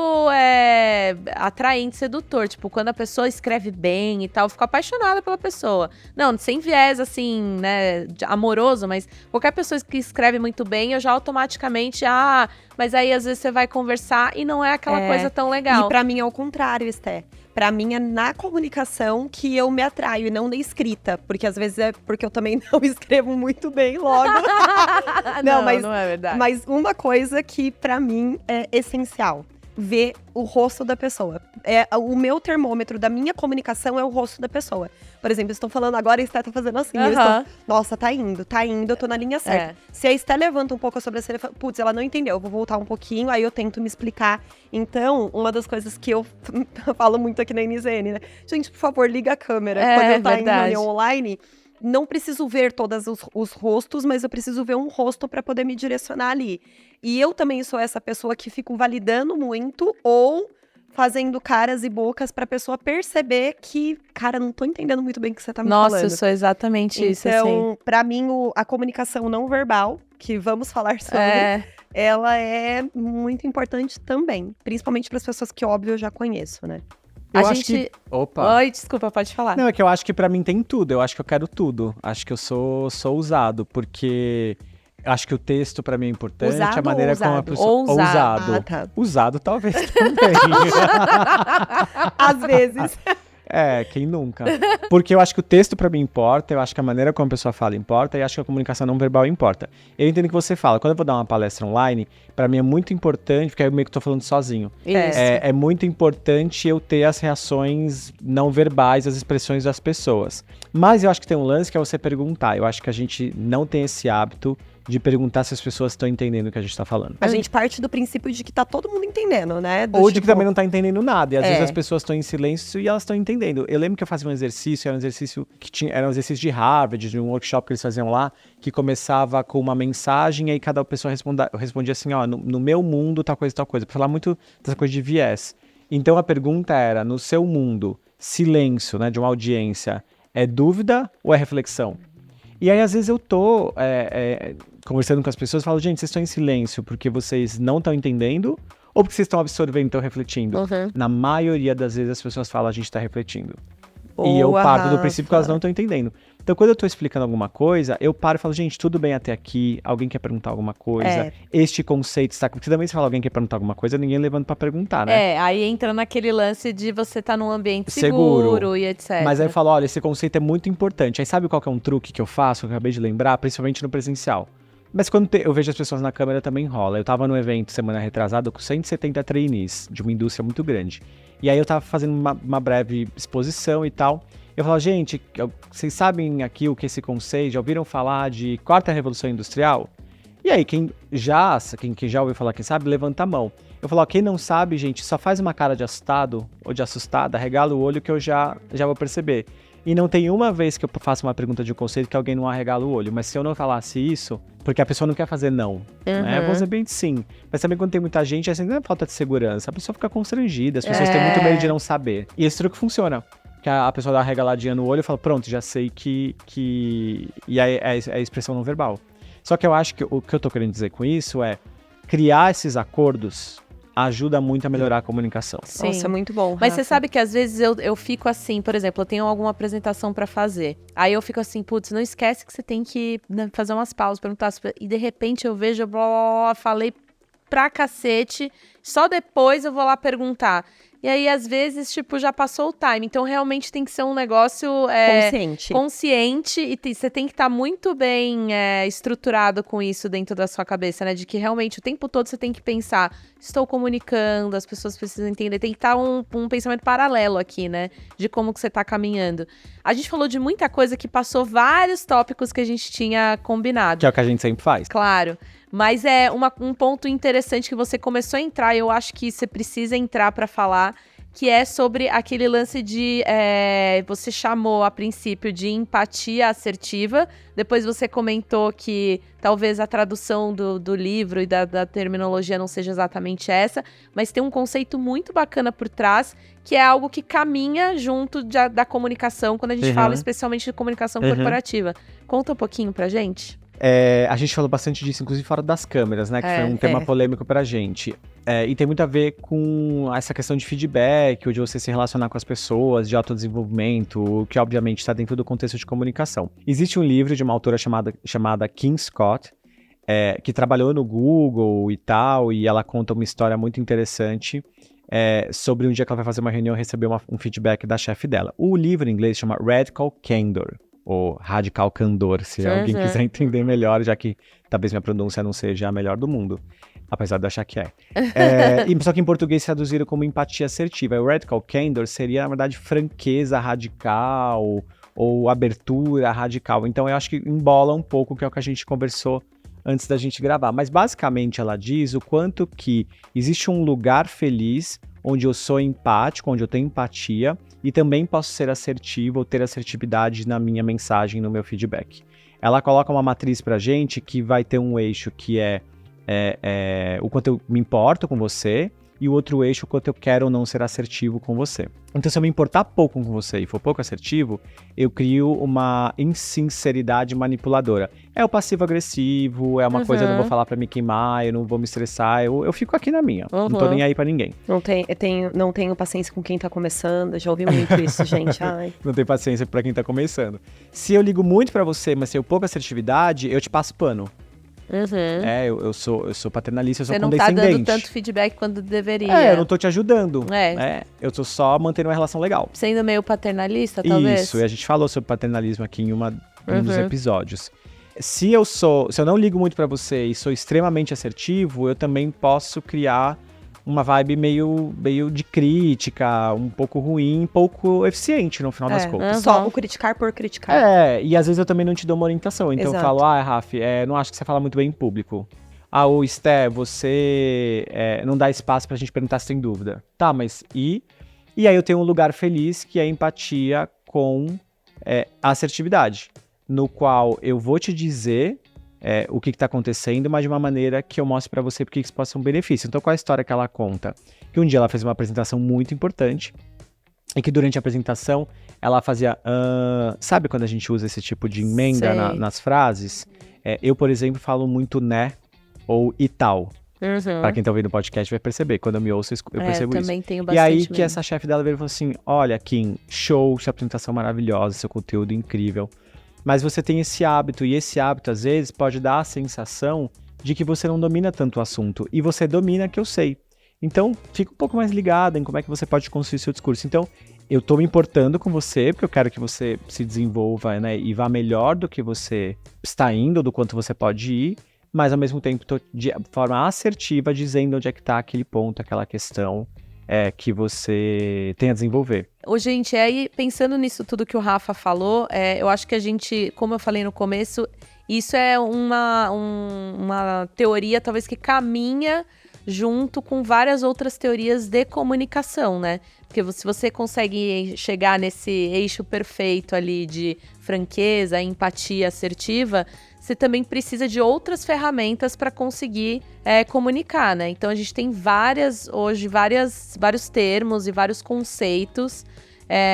atraente, sedutor. Tipo, quando a pessoa escreve bem e tal, eu fico apaixonada pela pessoa. Não, sem viés, assim, né, amoroso, mas qualquer pessoa que escreve muito bem, eu já automaticamente, mas aí às vezes você vai conversar e não é aquela coisa tão legal. E pra mim é o contrário, Esté. Pra mim é na comunicação que eu me atraio e não na escrita. Porque às vezes é porque eu também não escrevo muito bem logo. não é verdade. Mas uma coisa que pra mim é essencial. Ver o rosto da pessoa. O meu termômetro da minha comunicação é o rosto da pessoa. Por exemplo, eu estou falando agora e a Esté tá fazendo assim. Nossa, tá indo, eu tô na linha certa. Se a Esté levanta um pouco a sobrancelha, putz, ela não entendeu, eu vou voltar um pouquinho, aí eu tento me explicar. Então, uma das coisas que eu falo muito aqui na NZN, né? Gente, por favor, liga a câmera. Quando eu tô em reunião online, não preciso ver todos os rostos, mas eu preciso ver um rosto para poder me direcionar ali. E eu também sou essa pessoa que fico validando muito ou fazendo caras e bocas pra pessoa perceber que, cara, não tô entendendo muito bem o que você tá me falando. Nossa, eu sou exatamente isso, assim. Então, pra mim, a comunicação não verbal, que vamos falar sobre, ela é muito importante também. Principalmente pras pessoas que, óbvio, eu já conheço, né? Opa! Oi, desculpa, pode falar. Não, é que eu acho que pra mim tem tudo. Eu acho que eu quero tudo. Acho que eu sou ousado, porque... Acho que o texto pra mim é importante, Usado a maneira ou como a ousado? pessoa... Ousado. Ah, tá. Usado talvez também. Às vezes. Quem nunca? Porque eu acho que o texto pra mim importa, eu acho que a maneira como a pessoa fala importa, e acho que a comunicação não verbal importa. Eu entendo o que você fala. Quando eu vou dar uma palestra online, pra mim é muito importante, porque eu meio que tô falando sozinho. Isso. É muito importante eu ter as reações não verbais, as expressões das pessoas. Mas eu acho que tem um lance que é você perguntar. Eu acho que a gente não tem esse hábito de perguntar se as pessoas estão entendendo o que a gente tá falando. A gente parte do princípio de que tá todo mundo entendendo, né? Ou de que também não tá entendendo nada. E às vezes É. as pessoas estão em silêncio e elas estão entendendo. Eu lembro que eu fazia um exercício, era um exercício de Harvard, de um workshop que eles faziam lá, que começava com uma mensagem e aí cada pessoa respondia assim, ó, no meu mundo, tal coisa, pra falar muito dessa coisa de viés. Então a pergunta era, no seu mundo, silêncio, né, de uma audiência, é dúvida ou é reflexão? E aí, às vezes, eu tô conversando com as pessoas e falo, gente, vocês estão em silêncio porque vocês não estão entendendo ou porque vocês estão absorvendo e estão refletindo? Uhum. Na maioria das vezes, as pessoas falam, a gente está refletindo. Boa, E eu parto do Rafa. princípio que elas não estão entendendo. Então, quando eu tô explicando alguma coisa, eu paro e falo, gente, tudo bem até aqui? Alguém quer perguntar alguma coisa? É. Este conceito está... Porque também se fala alguém quer perguntar alguma coisa, ninguém levanta pra perguntar, né? Aí entra naquele lance de você estar num ambiente seguro e etc. Mas aí eu falo, olha, esse conceito é muito importante. Aí sabe qual que é um truque que eu faço, que eu acabei de lembrar, principalmente no presencial? Mas quando eu vejo as pessoas na câmera também rola. Eu tava num evento semana retrasada com 170 trainees de uma indústria muito grande. E aí eu tava fazendo uma breve exposição e tal. Eu falo, gente, vocês sabem aqui o que é esse conceito? Já ouviram falar de quarta revolução industrial? E aí, quem já ouviu falar, quem sabe, levanta a mão. Eu falo, ó, quem não sabe, gente, só faz uma cara de assustado ou de assustada, regala o olho que eu já vou perceber. E não tem uma vez que eu faço uma pergunta de um conceito que alguém não arregala o olho. Mas se eu não falasse isso, porque a pessoa não quer fazer não, né? Eu vou dizer bem sim. Mas também quando tem muita gente, assim, não é falta de segurança. A pessoa fica constrangida, as pessoas têm muito medo de não saber. E esse truque funciona. Que a pessoa dá uma regaladinha no olho e fala, pronto, já sei que... E aí é a expressão não verbal. Só que eu acho que o que eu tô querendo dizer com isso é criar esses acordos ajuda muito a melhorar a comunicação. Sim. Nossa, é muito bom, Mas você Rafa. sabe que às vezes eu fico assim, por exemplo, eu tenho alguma apresentação pra fazer. Aí eu fico assim, putz, não esquece que você tem que, né, fazer umas pausas, perguntar. E de repente eu vejo, blá, blá, blá, falei pra cacete, só depois eu vou lá perguntar. E aí, às vezes, tipo, já passou o time. Então, realmente tem que ser um negócio consciente e você tem que estar muito bem estruturado com isso dentro da sua cabeça, né? De que realmente o tempo todo você tem que pensar, estou comunicando, as pessoas precisam entender. Tem que estar um pensamento paralelo aqui, né? De como que você está caminhando. A gente falou de muita coisa que passou vários tópicos que a gente tinha combinado. Que é o que a gente sempre faz. Claro. Mas é um ponto interessante que você começou a entrar, e eu acho que você precisa entrar para falar, que é sobre aquele lance de... você chamou, a princípio, de empatia assertiva. Depois você comentou que talvez a tradução do livro e da terminologia não seja exatamente essa, mas tem um conceito muito bacana por trás, que é algo que caminha junto da comunicação, quando a gente fala especialmente de comunicação corporativa. Conta um pouquinho pra gente. A gente falou bastante disso, inclusive fora das câmeras, né? Que foi um tema polêmico pra gente. E tem muito a ver com essa questão de feedback, ou de você se relacionar com as pessoas, de autodesenvolvimento, que obviamente está dentro do contexto de comunicação. Existe um livro de uma autora chamada Kim Scott, que trabalhou no Google e tal, e ela conta uma história muito interessante sobre um dia que ela vai fazer uma reunião e receber um feedback da chefe dela. O livro em inglês chama Radical Candor, ou Radical Candor, se alguém quiser entender melhor, já que talvez minha pronúncia não seja a melhor do mundo, apesar de achar que é. Só que em português traduziram como empatia assertiva. O Radical Candor seria, na verdade, franqueza radical ou abertura radical. Então eu acho que embola um pouco, que é o que a gente conversou antes da gente gravar. Mas basicamente ela diz o quanto que existe um lugar feliz onde eu sou empático, onde eu tenho empatia, e também posso ser assertivo ou ter assertividade na minha mensagem, no meu feedback. Ela coloca uma matriz pra gente que vai ter um eixo que é o quanto eu me importo com você, e o outro eixo, o quanto eu quero ou não ser assertivo com você. Então, se eu me importar pouco com você e for pouco assertivo, eu crio uma insinceridade manipuladora. É o passivo-agressivo, é uma coisa, eu não vou falar pra me queimar, eu não vou me estressar, eu fico aqui na minha. Não tô nem aí pra ninguém. Não tenho paciência com quem tá começando, já ouvi muito isso, gente. Ai. Não tenho paciência pra quem tá começando. Se eu ligo muito pra você, mas tenho pouca assertividade, eu te passo pano. Eu sou paternalista, eu sou condescendente. Você não tá dando tanto feedback quanto deveria. Eu não tô te ajudando. Eu tô só mantendo uma relação legal. Sendo meio paternalista, talvez? Isso, e a gente falou sobre paternalismo aqui em um dos episódios. Se eu não ligo muito pra você e sou extremamente assertivo, eu também posso criar uma vibe meio de crítica, um pouco ruim, pouco eficiente no final das contas. Só o criticar por criticar. E às vezes eu também não te dou uma orientação. Então eu falo, Raf, não acho que você fala muito bem em público. Ô Esté, você não dá espaço pra gente perguntar se tem dúvida. Tá, mas e? E aí eu tenho um lugar feliz que é empatia com a assertividade, no qual eu vou te dizer o que está acontecendo, mas de uma maneira que eu mostre para você porque isso pode ser um benefício. Então, qual é a história que ela conta? Que um dia ela fez uma apresentação muito importante e que durante a apresentação ela fazia... sabe quando a gente usa esse tipo de emenda nas frases? Eu, por exemplo, falo muito né ou e tal. Para quem tá ouvindo o podcast vai perceber. Quando eu me ouço, eu percebo isso. Também tenho bastante. E aí mesmo. Que essa chefe dela veio e falou assim, olha, Kim, show, sua apresentação maravilhosa, seu conteúdo incrível. Mas você tem esse hábito, e esse hábito, às vezes, pode dar a sensação de que você não domina tanto o assunto. E você domina que eu sei. Então, fica um pouco mais ligada em como é que você pode construir seu discurso. Então, eu tô me importando com você, porque eu quero que você se desenvolva, né, e vá melhor do que você está indo, do quanto você pode ir, mas, ao mesmo tempo, tô de forma assertiva dizendo onde é que tá aquele ponto, aquela questão que você tem a desenvolver. Gente, aí pensando nisso tudo que o Rafa falou, eu acho que a gente, como eu falei no começo, isso é uma teoria talvez que caminha junto com várias outras teorias de comunicação, né? Porque se você consegue chegar nesse eixo perfeito ali de franqueza, empatia assertiva, você também precisa de outras ferramentas para conseguir comunicar, né? Então a gente tem vários termos e vários conceitos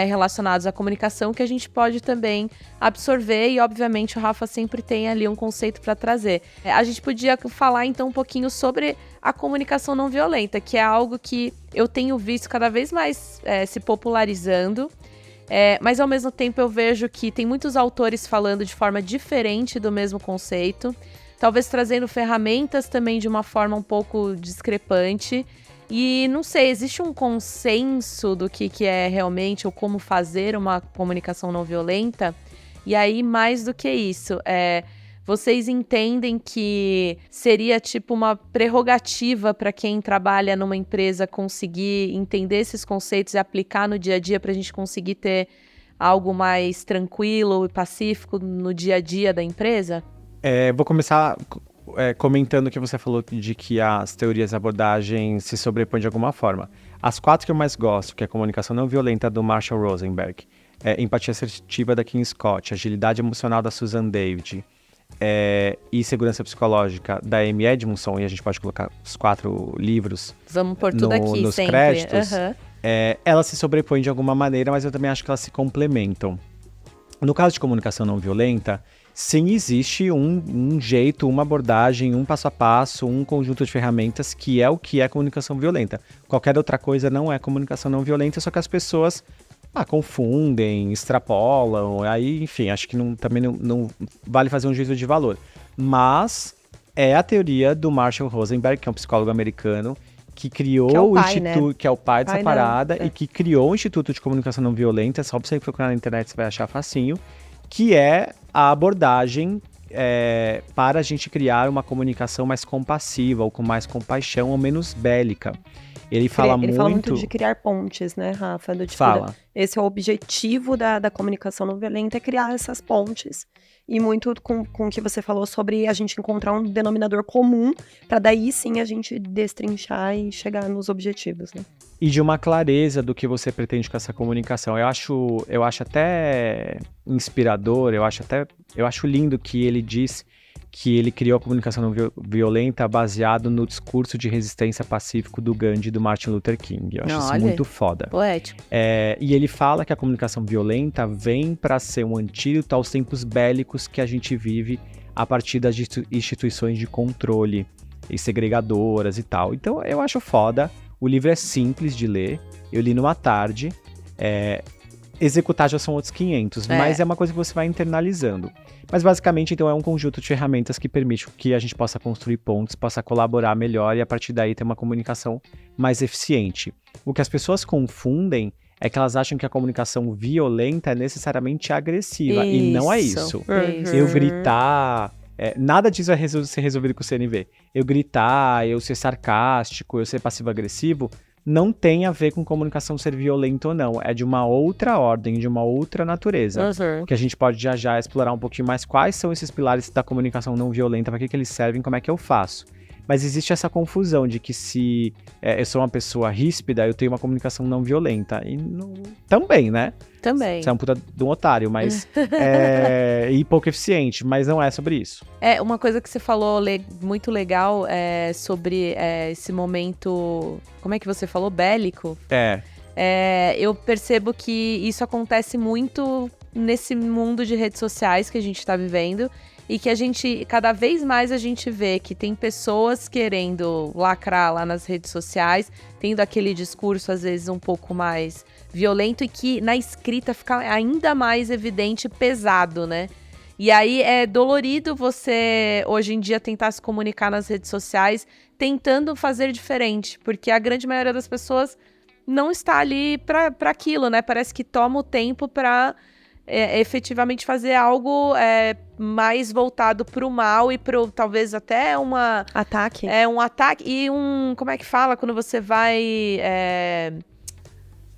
relacionados à comunicação que a gente pode também absorver e, obviamente, o Rafa sempre tem ali um conceito para trazer. A gente podia falar, então, um pouquinho sobre a comunicação não violenta, que é algo que eu tenho visto cada vez mais se popularizando, mas, ao mesmo tempo, eu vejo que tem muitos autores falando de forma diferente do mesmo conceito, talvez trazendo ferramentas também de uma forma um pouco discrepante. E não sei, existe um consenso do que é realmente ou como fazer uma comunicação não violenta? E aí, mais do que isso, vocês entendem que seria tipo uma prerrogativa para quem trabalha numa empresa conseguir entender esses conceitos e aplicar no dia a dia para a gente conseguir ter algo mais tranquilo e pacífico no dia a dia da empresa? Vou começar comentando que você falou de que as teorias de abordagem se sobrepõem de alguma forma. As 4 que eu mais gosto, que é a comunicação não violenta do Marshall Rosenberg, empatia assertiva da Kim Scott, agilidade emocional da Susan David e segurança psicológica da Amy Edmondson, e a gente pode colocar os 4 livros Vamos pôr tudo aqui nos sempre. créditos, elas se sobrepõem de alguma maneira, mas eu também acho que elas se complementam. No caso de comunicação não violenta, sim, existe um jeito, uma abordagem, um passo a passo, um conjunto de ferramentas que é o que é comunicação violenta. Qualquer outra coisa não é comunicação não violenta, só que as pessoas confundem, extrapolam, aí, enfim, acho que também não vale fazer um juízo de valor. Mas é a teoria do Marshall Rosenberg, que é um psicólogo americano, que criou o Instituto, que é o pai dessa parada, e que criou o Instituto de Comunicação Não Violenta, só pra você procurar na internet você vai achar facinho, que é a abordagem para a gente criar uma comunicação mais compassiva, ou com mais compaixão, ou menos bélica. Ele fala muito de criar pontes, né, Rafa? Esse é o objetivo da comunicação não violenta, é criar essas pontes. E muito com o que você falou sobre a gente encontrar um denominador comum, para daí sim a gente destrinchar e chegar nos objetivos, né? E de uma clareza do que você pretende com essa comunicação. Eu acho até inspirador, eu acho lindo que ele diz que ele criou a comunicação não violenta baseado no discurso de resistência pacífico do Gandhi e do Martin Luther King. Eu acho isso muito foda. Poético. E ele fala que a comunicação violenta vem para ser um antídoto aos tempos bélicos que a gente vive a partir das instituições de controle e segregadoras e tal. Então eu acho foda. O livro é simples de ler, eu li numa tarde, executar já são outros 500, mas é uma coisa que você vai internalizando. Mas basicamente, então, é um conjunto de ferramentas que permite que a gente possa construir pontos, possa colaborar melhor e a partir daí ter uma comunicação mais eficiente. O que as pessoas confundem é que elas acham que a comunicação violenta é necessariamente agressiva, e não é isso. Eu gritar... nada disso vai ser resolvido com o CNV. Eu gritar, eu ser sarcástico, eu ser passivo-agressivo, não tem a ver com comunicação ser violenta ou não. É de uma outra ordem, de uma outra natureza. Que a gente pode já explorar um pouquinho mais quais são esses pilares da comunicação não violenta, para que eles servem, como é que eu faço. Mas existe essa confusão de que se eu sou uma pessoa ríspida, eu tenho uma comunicação não violenta. E não... Também, né? Também. Você é um puta de um otário, mas e pouco eficiente, mas não é sobre isso. Uma coisa que você falou muito legal sobre esse momento, como é que você falou? Bélico? Eu percebo que isso acontece muito nesse mundo de redes sociais que a gente tá vivendo. E que cada vez mais a gente vê que tem pessoas querendo lacrar lá nas redes sociais, tendo aquele discurso, às vezes, um pouco mais violento e que na escrita fica ainda mais evidente e pesado, né? E aí é dolorido você, hoje em dia, tentar se comunicar nas redes sociais tentando fazer diferente, porque a grande maioria das pessoas não está ali para aquilo, né? Parece que toma o tempo para... efetivamente fazer algo mais voltado pro mal e pro, talvez até ataque. Um ataque e como é que fala quando você vai...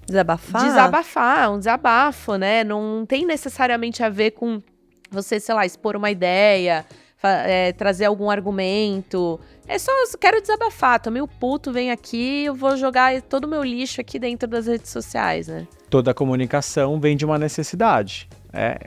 Desabafar, um desabafo, né? Não tem necessariamente a ver com você, sei lá, expor uma ideia, trazer algum argumento. Quero desabafar, tô meio puto, venho aqui, eu vou jogar todo o meu lixo aqui dentro das redes sociais, né? Toda comunicação vem de uma necessidade.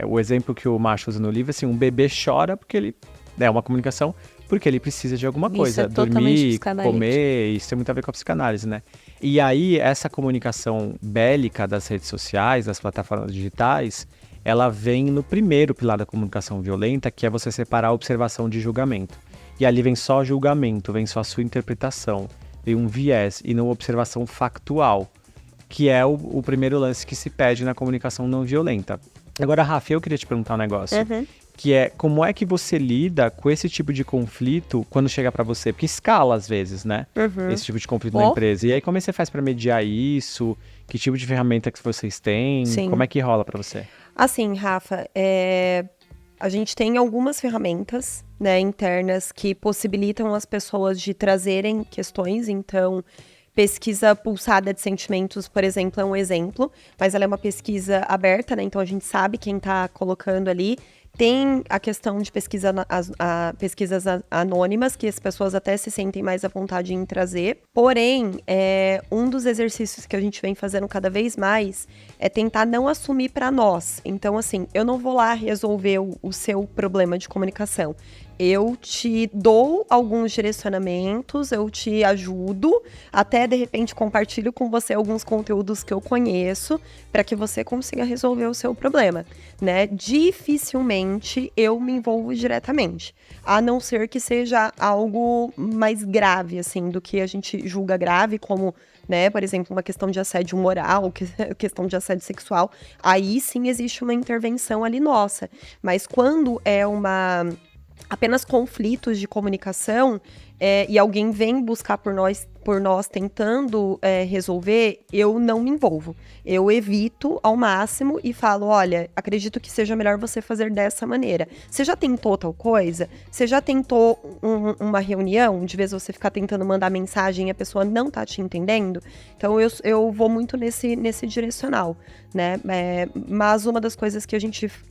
O exemplo que o Macho usa no livro, assim, um bebê chora porque ele... É uma comunicação porque ele precisa de alguma coisa. Dormir, comer, isso tem muito a ver com a psicanálise, né? E aí, essa comunicação bélica das redes sociais, das plataformas digitais, ela vem no primeiro pilar da comunicação violenta, que é você separar a observação de julgamento. E ali vem só julgamento, vem só a sua interpretação, vem um viés e não observação factual, que é o primeiro lance que se pede na comunicação não violenta. Agora, Rafa, eu queria te perguntar um negócio, que é como é que você lida com esse tipo de conflito quando chega pra você? Porque escala às vezes, né? Esse tipo de conflito na empresa. E aí, como é que você faz pra mediar isso? Que tipo de ferramenta que vocês têm? Sim. Como é que rola pra você? Assim, Rafa, a gente tem algumas ferramentas, né, internas que possibilitam as pessoas de trazerem questões. Então, pesquisa pulsada de sentimentos, por exemplo, é um exemplo, mas ela é uma pesquisa aberta, né? Então a gente sabe quem está colocando ali. Tem a questão de pesquisas anônimas, que as pessoas até se sentem mais à vontade em trazer. Porém, um dos exercícios que a gente vem fazendo cada vez mais é tentar não assumir para nós. Então, assim, eu não vou lá resolver o seu problema de comunicação. Eu te dou alguns direcionamentos, eu te ajudo, até de repente compartilho com você alguns conteúdos que eu conheço para que você consiga resolver o seu problema, né? Dificilmente eu me envolvo diretamente, a não ser que seja algo mais grave, assim, do que a gente julga grave, como, né, por exemplo, uma questão de assédio moral, questão de assédio sexual. Aí sim existe uma intervenção ali nossa, mas quando é apenas conflitos de comunicação e alguém vem buscar por nós por nós tentando resolver, eu não me envolvo. Eu evito ao máximo e falo, olha, acredito que seja melhor você fazer dessa maneira. Você já tentou tal coisa? Você já tentou uma reunião, de vez você ficar tentando mandar mensagem e a pessoa não tá te entendendo? Então, eu vou muito nesse direcional, né? Mas uma das coisas que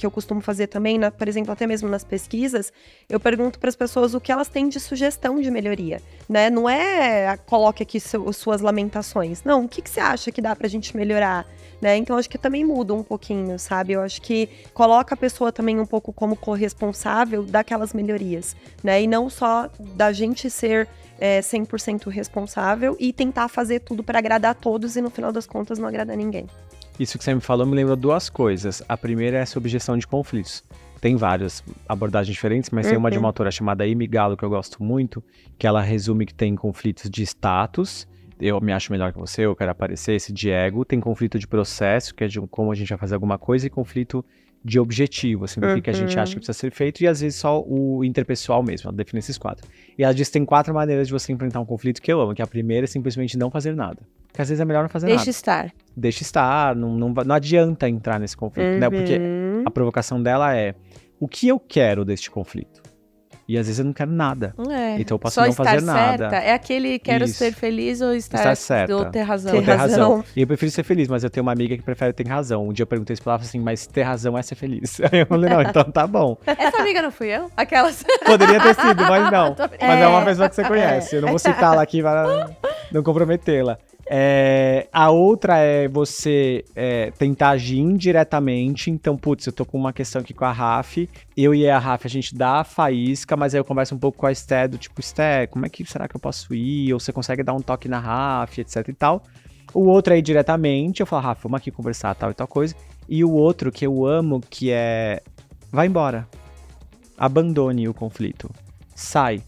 eu costumo fazer também, por exemplo, até mesmo nas pesquisas, eu pergunto para as pessoas o que elas têm de sugestão de melhoria, né? Não é coloque aqui suas lamentações. Não, o que você acha que dá pra gente melhorar? Né? Então, acho que também muda um pouquinho, sabe? Eu acho que coloca a pessoa também um pouco como corresponsável daquelas melhorias, né? E não só da gente ser 100% responsável e tentar fazer tudo para agradar a todos e no final das contas não agradar ninguém. Isso que você me falou me lembra duas coisas. A primeira é sobre gestão de conflitos. Tem várias abordagens diferentes, mas tem uma de uma autora chamada Amy Gallo, que eu gosto muito, que ela resume que tem conflitos de status. Eu me acho melhor que você, eu quero aparecer, esse de ego. Tem conflito de processo, que é de como a gente vai fazer alguma coisa, e conflito de objetivo, assim, do que a gente acha que precisa ser feito, e às vezes só o interpessoal mesmo, ela define esses 4. E ela diz que tem 4 maneiras de você enfrentar um conflito que eu amo, que a primeira é simplesmente não fazer nada. Porque às vezes é melhor não fazer nada. Deixa estar, não adianta entrar nesse conflito, né? Porque a provocação dela é, o que eu quero deste conflito? E às vezes eu não quero nada. Então eu posso não fazer nada. Certa. É aquele quero ser feliz ou estar certa. Ou ter razão. Ter razão. E eu prefiro ser feliz, mas eu tenho uma amiga que prefere ter razão. Um dia eu perguntei isso pra ela assim, mas ter razão é ser feliz. Aí eu falei, não, então tá bom. Essa amiga não fui eu? Aquelas. Poderia ter sido, mas não. Mas é uma pessoa que você conhece. Eu não vou citar ela aqui para não comprometê-la. A outra é você tentar agir indiretamente. Então, putz, eu tô com uma questão aqui com a Raf. Eu e a Raf, a gente dá a faísca, mas aí eu converso um pouco com a Esté, do tipo, Esté, como é que será que eu posso ir? Ou você consegue dar um toque na Raf, etc e tal. O outro é ir diretamente, eu falo, Raf, vamos aqui conversar, tal e tal coisa. E o outro que eu amo, que é, vai embora. Abandone o conflito. Sai.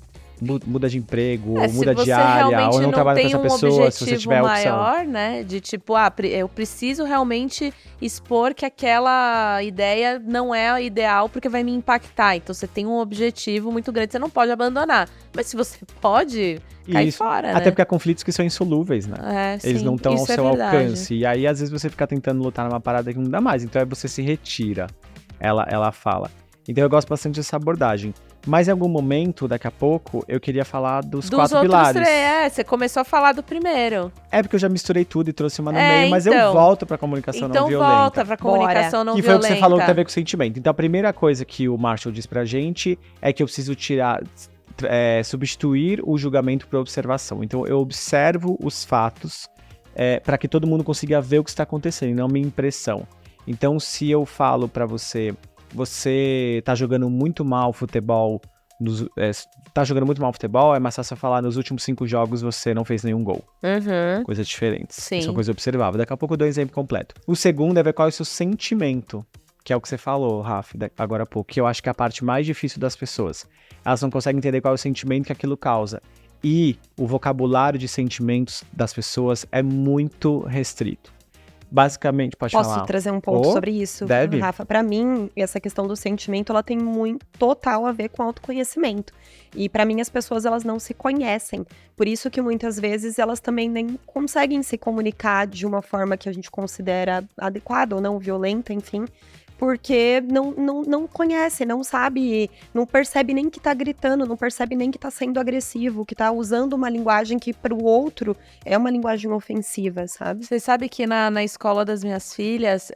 Muda de emprego, ou muda de área, ou não trabalha com essa pessoa, se você tiver a opção. Maior, né, de tipo, eu preciso realmente expor que aquela ideia não é a ideal porque vai me impactar. Então você tem um objetivo muito grande, você não pode abandonar. Mas se você pode, cai fora, né? Até porque há conflitos que são insolúveis, né? Eles não estão ao seu alcance. E aí, às vezes, você fica tentando lutar numa parada que não dá mais. Então, aí você se retira, ela fala. Então, eu gosto bastante dessa abordagem. Mas em algum momento, daqui a pouco, eu queria falar dos 4 pilares. Você começou a falar do primeiro. Porque eu já misturei tudo e trouxe uma no meio, mas eu volto pra comunicação não violenta. Então volta pra comunicação não violenta. Que foi o que você falou que tem a ver com sentimento. Então a primeira coisa que o Marshall diz pra gente é que eu preciso substituir o julgamento por observação. Então eu observo os fatos para que todo mundo consiga ver o que está acontecendo, e não minha impressão. Então se eu falo pra você tá jogando muito mal futebol, é mais fácil falar nos últimos 5 jogos você não fez nenhum gol. Coisas diferentes. Sim. Isso é uma coisa observável. Daqui a pouco eu dou um exemplo completo. O segundo é ver qual é o seu sentimento, que é o que você falou, Rafa, agora há pouco, que eu acho que é a parte mais difícil das pessoas. Elas não conseguem entender qual é o sentimento que aquilo causa. E o vocabulário de sentimentos das pessoas é muito restrito. Basicamente, pode falar. Posso trazer um ponto sobre isso, deve. Rafa? Pra mim, essa questão do sentimento, ela tem total a ver com autoconhecimento. E pra mim, as pessoas, elas não se conhecem. Por isso que muitas vezes elas também nem conseguem se comunicar de uma forma que a gente considera adequada ou não violenta, enfim. Porque não conhece, não sabe, não percebe nem que tá gritando, não percebe nem que tá sendo agressivo, que tá usando uma linguagem que pro outro é uma linguagem ofensiva, sabe? Você sabe que na escola das minhas filhas,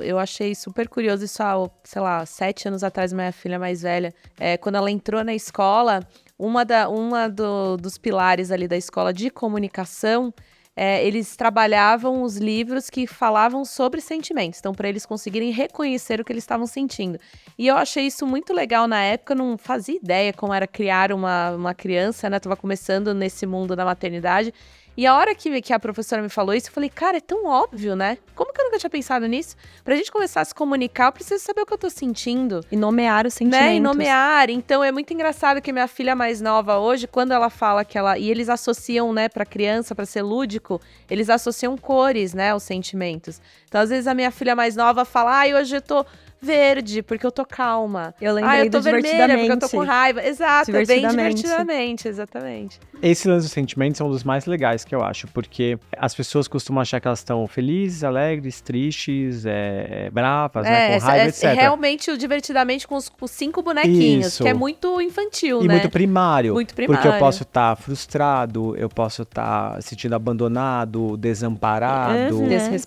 eu achei super curioso isso há, sei lá, 7 anos atrás, minha filha mais velha, quando ela entrou na escola, dos pilares ali da escola de comunicação, eles trabalhavam os livros que falavam sobre sentimentos. Então, para eles conseguirem reconhecer o que eles estavam sentindo. E eu achei isso muito legal na época. Eu não fazia ideia como era criar uma criança, né? Tava começando nesse mundo da maternidade. E a hora que a professora me falou isso, eu falei, cara, é tão óbvio, né? Como que eu nunca tinha pensado nisso? Pra gente começar a se comunicar, eu preciso saber o que eu tô sentindo. E nomear os sentimentos. Né? E nomear. Então, é muito engraçado que minha filha mais nova hoje, quando ela fala que ela... E eles associam, né, pra criança, pra ser lúdico, eles associam cores, né, aos sentimentos. Então, às vezes, a minha filha mais nova fala, hoje eu tô verde, porque eu tô calma. Eu lembrei eu tô vermelha, porque eu tô com raiva. Exato, bem divertidamente, exatamente. Esse lance dos sentimentos é um dos mais legais que eu acho, porque as pessoas costumam achar que elas estão felizes, alegres, tristes, bravas, né, com raiva, etc. Realmente o divertidamente com os 5 bonequinhos, Isso. Que é muito infantil, e né? muito primário. Muito primário. Porque eu posso estar frustrado, eu posso estar sentindo abandonado, desamparado,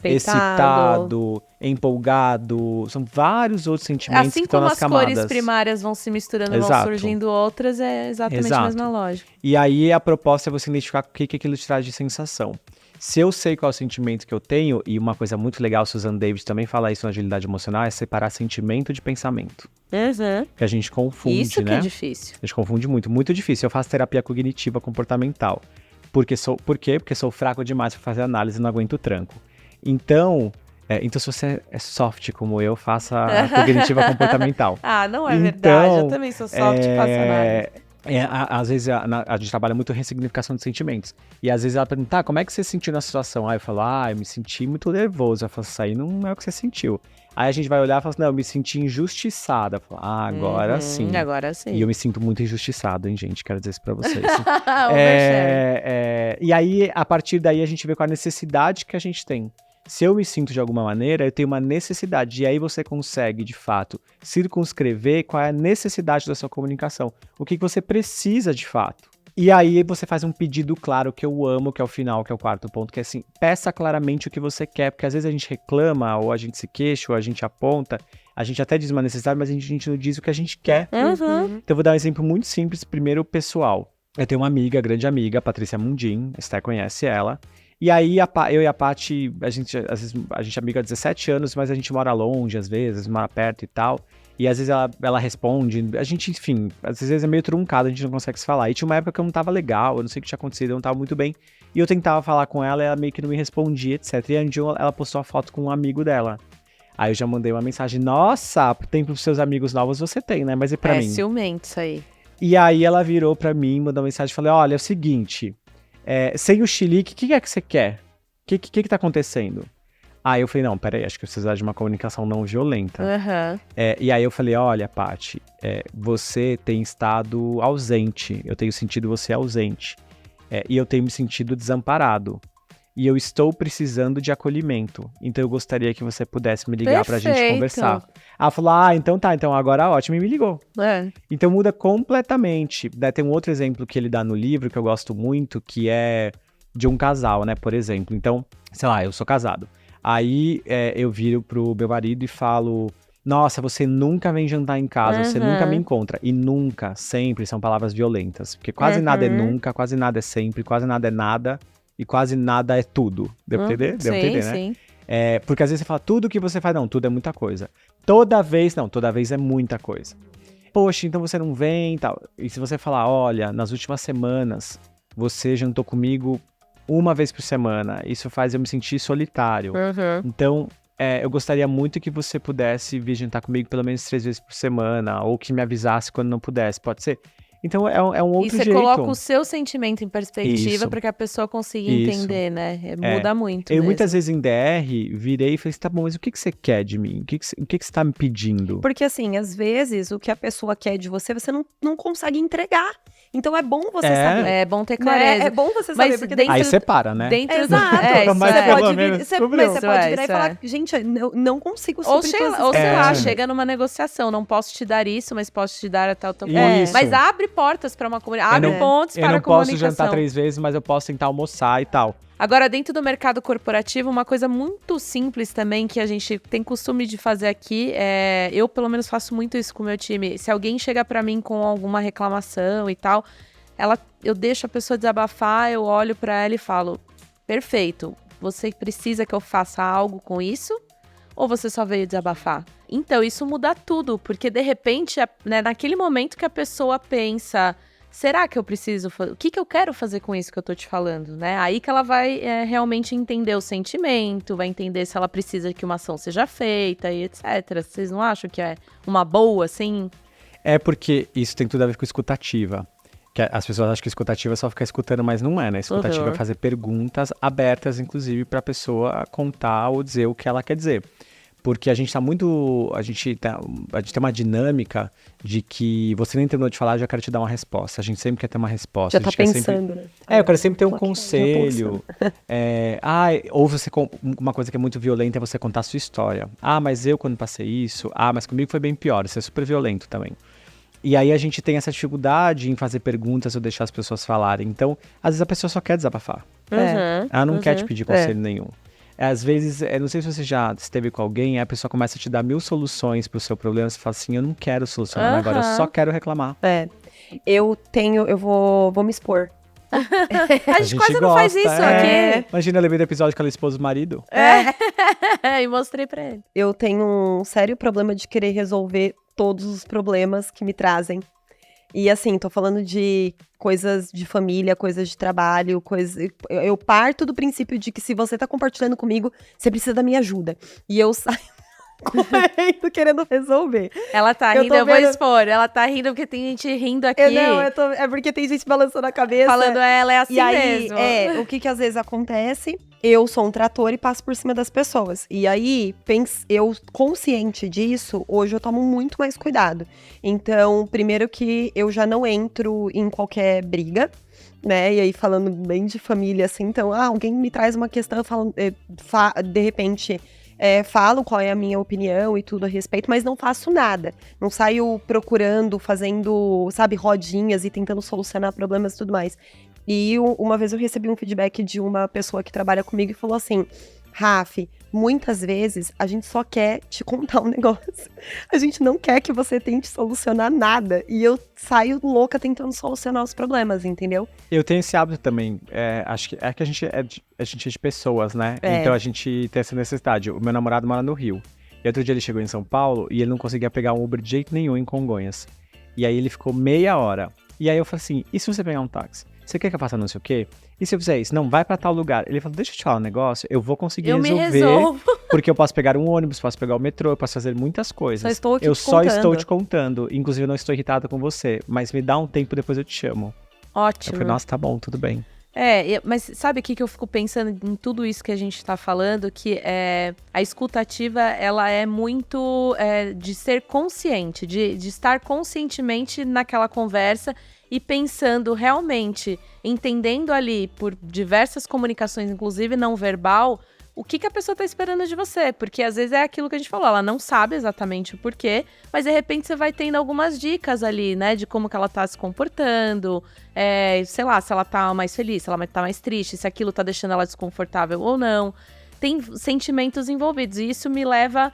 excitado, empolgado. São vários outros sentimentos que estão nas camadas. Assim como as cores primárias vão se misturando e vão surgindo outras, é exatamente a mesma lógica. E aí a proposta é você identificar o que aquilo te traz de sensação. Se eu sei qual é o sentimento que eu tenho, e uma coisa muito legal, Susan Davis também fala isso na agilidade emocional, é separar sentimento de pensamento. Que a gente confunde, isso né? Que é difícil. A gente confunde muito difícil. Eu faço terapia cognitiva comportamental. Por quê? Porque sou fraco demais para fazer análise e não aguento o tranco. Então se você é soft como eu, faça a cognitiva comportamental. Não é verdade. Eu também sou soft e faço análise. Às vezes a gente trabalha muito ressignificação de sentimentos. E às vezes ela pergunta, como é que você se sentiu na situação? Aí eu falo, eu me senti muito nervoso. Ela fala, isso aí não é o que você sentiu. Aí a gente vai olhar e fala assim, não, eu me senti injustiçada. Eu falo, agora sim. Agora sim. E eu me sinto muito injustiçado, hein, gente? Quero dizer isso pra vocês. Overshare. E aí, a partir daí, a gente vê qual a necessidade que a gente tem. Se eu me sinto de alguma maneira, eu tenho uma necessidade. E aí você consegue, de fato, circunscrever qual é a necessidade da sua comunicação. O que você precisa, de fato. E aí você faz um pedido claro que eu amo, que é o final, que é o quarto ponto, que é assim, peça claramente o que você quer. Porque às vezes a gente reclama, ou a gente se queixa, ou a gente aponta. A gente até diz uma necessidade, mas a gente não diz o que a gente quer. Então eu vou dar um exemplo muito simples, primeiro pessoal. Eu tenho uma amiga, grande amiga, Patrícia Mundim, a Esther conhece ela. E aí, eu e a Paty, a gente é amiga há 17 anos, mas a gente mora longe, às vezes, mora perto e tal. E às vezes ela responde, a gente, enfim, às vezes é meio truncado, a gente não consegue se falar. E tinha uma época que eu não tava legal, eu não sei o que tinha acontecido, eu não tava muito bem. E eu tentava falar com ela, ela meio que não me respondia, etc. E aí um dia ela postou uma foto com um amigo dela. Aí eu já mandei uma mensagem, nossa, tempo pros seus amigos novos você tem, né? Mas e pra mim? Ciumento isso aí. E aí ela virou pra mim, mandou uma mensagem e falei, olha, é o seguinte... sem o chilique, o que é que você quer? O que tá acontecendo? Aí eu falei, não, peraí, acho que eu preciso de uma comunicação não violenta. E aí eu falei, olha, Paty, você tem estado ausente, eu tenho sentido você ausente. E eu tenho me sentido desamparado. E eu estou precisando de acolhimento. Então eu gostaria que você pudesse me ligar pra gente conversar. Ela falou, então tá, então agora ótimo, e me ligou. Então muda completamente. Tem um outro exemplo que ele dá no livro, que eu gosto muito, que é de um casal, né, por exemplo. Então, sei lá, eu sou casado. Aí eu viro pro meu marido e falo, nossa, você nunca vem jantar em casa, você nunca me encontra. E nunca, sempre são palavras violentas. Porque quase nada é nunca, quase nada é sempre, quase nada é nada. E quase nada é tudo. Deu pra entender? Deu pra entender, né? Sim. Porque às vezes você fala, tudo que você faz, não, tudo é muita coisa. Toda vez é muita coisa. Poxa, então você não vem e tal. E se você falar, olha, nas últimas semanas, você jantou comigo uma vez por semana. Isso faz eu me sentir solitário. Então, eu gostaria muito que você pudesse vir jantar comigo pelo menos 3 vezes por semana. Ou que me avisasse quando não pudesse. Pode ser? Então é um outro jeito. E você coloca o seu sentimento em perspectiva para que a pessoa consiga entender, né? Muda muito Eu mesmo. muitas vezes em DR virei e falei, tá bom, mas o que você quer de mim? O que você tá me pedindo? Porque assim, às vezes o que a pessoa quer de você, você não consegue entregar. Então é bom você saber. É bom ter clareza. É bom você saber, porque aí separa, né? Exato. Você pode virar e falar, gente, eu não consigo suprir ou sei lá, chega numa negociação, não posso te dar isso, mas posso te dar a tal coisa. Mas abre portas para uma comunidade, abre pontes para a comunicação. Eu não posso jantar 3 vezes, mas eu posso tentar almoçar e tal. Agora, dentro do mercado corporativo, uma coisa muito simples também que a gente tem costume de fazer aqui, eu pelo menos faço muito isso com o meu time. Se alguém chega pra mim com alguma reclamação e tal, eu deixo a pessoa desabafar, eu olho pra ela e falo, perfeito, você precisa que eu faça algo com isso? Ou você só veio desabafar? Então, isso muda tudo, porque de repente, né, naquele momento que a pessoa pensa... Será que eu preciso fazer? O que eu quero fazer com isso que eu tô te falando, né? Aí que ela vai realmente entender o sentimento, vai entender se ela precisa que uma ação seja feita e etc. Vocês não acham que é uma boa, assim? É porque isso tem tudo a ver com escutativa. Que as pessoas acham que escutativa é só ficar escutando, mas não é, né? Escutativa é fazer perguntas abertas, inclusive, pra pessoa contar ou dizer o que ela quer dizer. Porque a gente tem uma dinâmica de que você nem terminou de falar, já quero te dar uma resposta. A gente sempre quer ter uma resposta. Já tá pensando, né? Eu quero sempre ter um conselho. Ou uma coisa que é muito violenta é você contar a sua história. Mas eu quando passei isso, mas comigo foi bem pior, isso é super violento também. E aí a gente tem essa dificuldade em fazer perguntas ou deixar as pessoas falarem. Então, às vezes a pessoa só quer desabafar. Ela não quer te pedir conselho nenhum. Às vezes, não sei se você já esteve com alguém, a pessoa começa a te dar 1000 soluções pro seu problema, você fala assim, eu não quero solucionar agora, eu só quero reclamar. Eu vou me expor. A gente quase não faz isso aqui. Imagina, eu levei do episódio que ela expôs o marido. E mostrei pra ele. Eu tenho um sério problema de querer resolver todos os problemas que me trazem. E assim, tô falando de coisas de família, coisas de trabalho, eu parto do princípio de que se você tá compartilhando comigo, você precisa da minha ajuda. E eu saio correndo, querendo resolver. Ela tá rindo, eu vou expor. Ela tá rindo porque tem gente rindo aqui. É porque tem gente balançando a cabeça. Falando, ela é assim e aí, mesmo. O que às vezes acontece, eu sou um trator e passo por cima das pessoas. E aí, eu consciente disso, hoje eu tomo muito mais cuidado. Então, primeiro que eu já não entro em qualquer briga, né? E aí, falando bem de família, assim, então, alguém me traz uma questão, eu falo, de repente... falo qual é a minha opinião e tudo a respeito, mas não faço nada. Não saio procurando, fazendo, sabe, rodinhas e tentando solucionar problemas e tudo mais. E uma vez eu recebi um feedback de uma pessoa que trabalha comigo e falou assim, Raf, muitas vezes a gente só quer te contar um negócio. A gente não quer que você tente solucionar nada. E eu saio louca tentando solucionar os problemas, entendeu? Eu tenho esse hábito também. Acho que a gente é de pessoas, né? Então a gente tem essa necessidade. O meu namorado mora no Rio. E outro dia ele chegou em São Paulo e ele não conseguia pegar um Uber de jeito nenhum em Congonhas. E aí ele ficou meia hora. E aí eu falei assim, e se você pegar um táxi? Você quer que eu faça não sei o quê? E se eu fizer isso? Não, vai pra tal lugar. Ele falou, deixa eu te falar um negócio, eu vou conseguir resolver. Porque eu posso pegar um ônibus, posso pegar o metrô, eu posso fazer muitas coisas. Eu só estou te contando. Inclusive, eu não estou irritada com você, mas me dá um tempo, depois eu te chamo. Ótimo. Eu falei, nossa, tá bom, tudo bem. Mas sabe o que eu fico pensando em tudo isso que a gente tá falando? Que a escutativa, ela é muito de ser consciente, de estar conscientemente naquela conversa e pensando realmente, entendendo ali por diversas comunicações, inclusive não verbal, o que a pessoa tá esperando de você. Porque às vezes é aquilo que a gente falou, ela não sabe exatamente o porquê, mas de repente você vai tendo algumas dicas ali, né, de como que ela tá se comportando, sei lá, se ela tá mais feliz, se ela tá mais triste, se aquilo tá deixando ela desconfortável ou não. Tem sentimentos envolvidos e isso me leva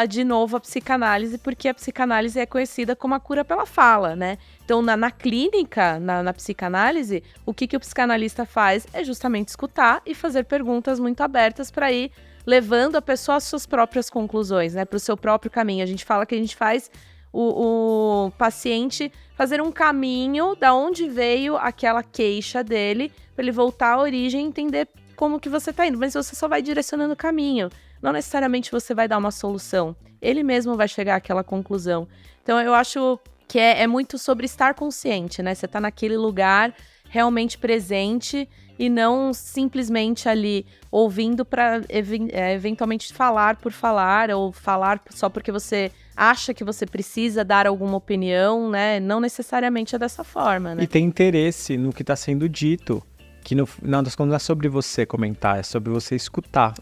de novo a psicanálise, porque a psicanálise é conhecida como a cura pela fala, né? Então, na clínica, na psicanálise, o que o psicanalista faz é justamente escutar e fazer perguntas muito abertas para ir levando a pessoa às suas próprias conclusões, né? Para o seu próprio caminho. A gente fala que a gente faz o paciente fazer um caminho da onde veio aquela queixa dele, para ele voltar à origem e entender como que você tá indo. Mas você só vai direcionando o caminho. Não necessariamente você vai dar uma solução. Ele mesmo vai chegar àquela conclusão. Então, eu acho que é muito sobre estar consciente, né? Você tá naquele lugar realmente presente e não simplesmente ali ouvindo para eventualmente falar por falar ou falar só porque você acha que você precisa dar alguma opinião, né? Não necessariamente é dessa forma, né? E tem interesse no que tá sendo dito, que no final das contas não é sobre você comentar, é sobre você escutar.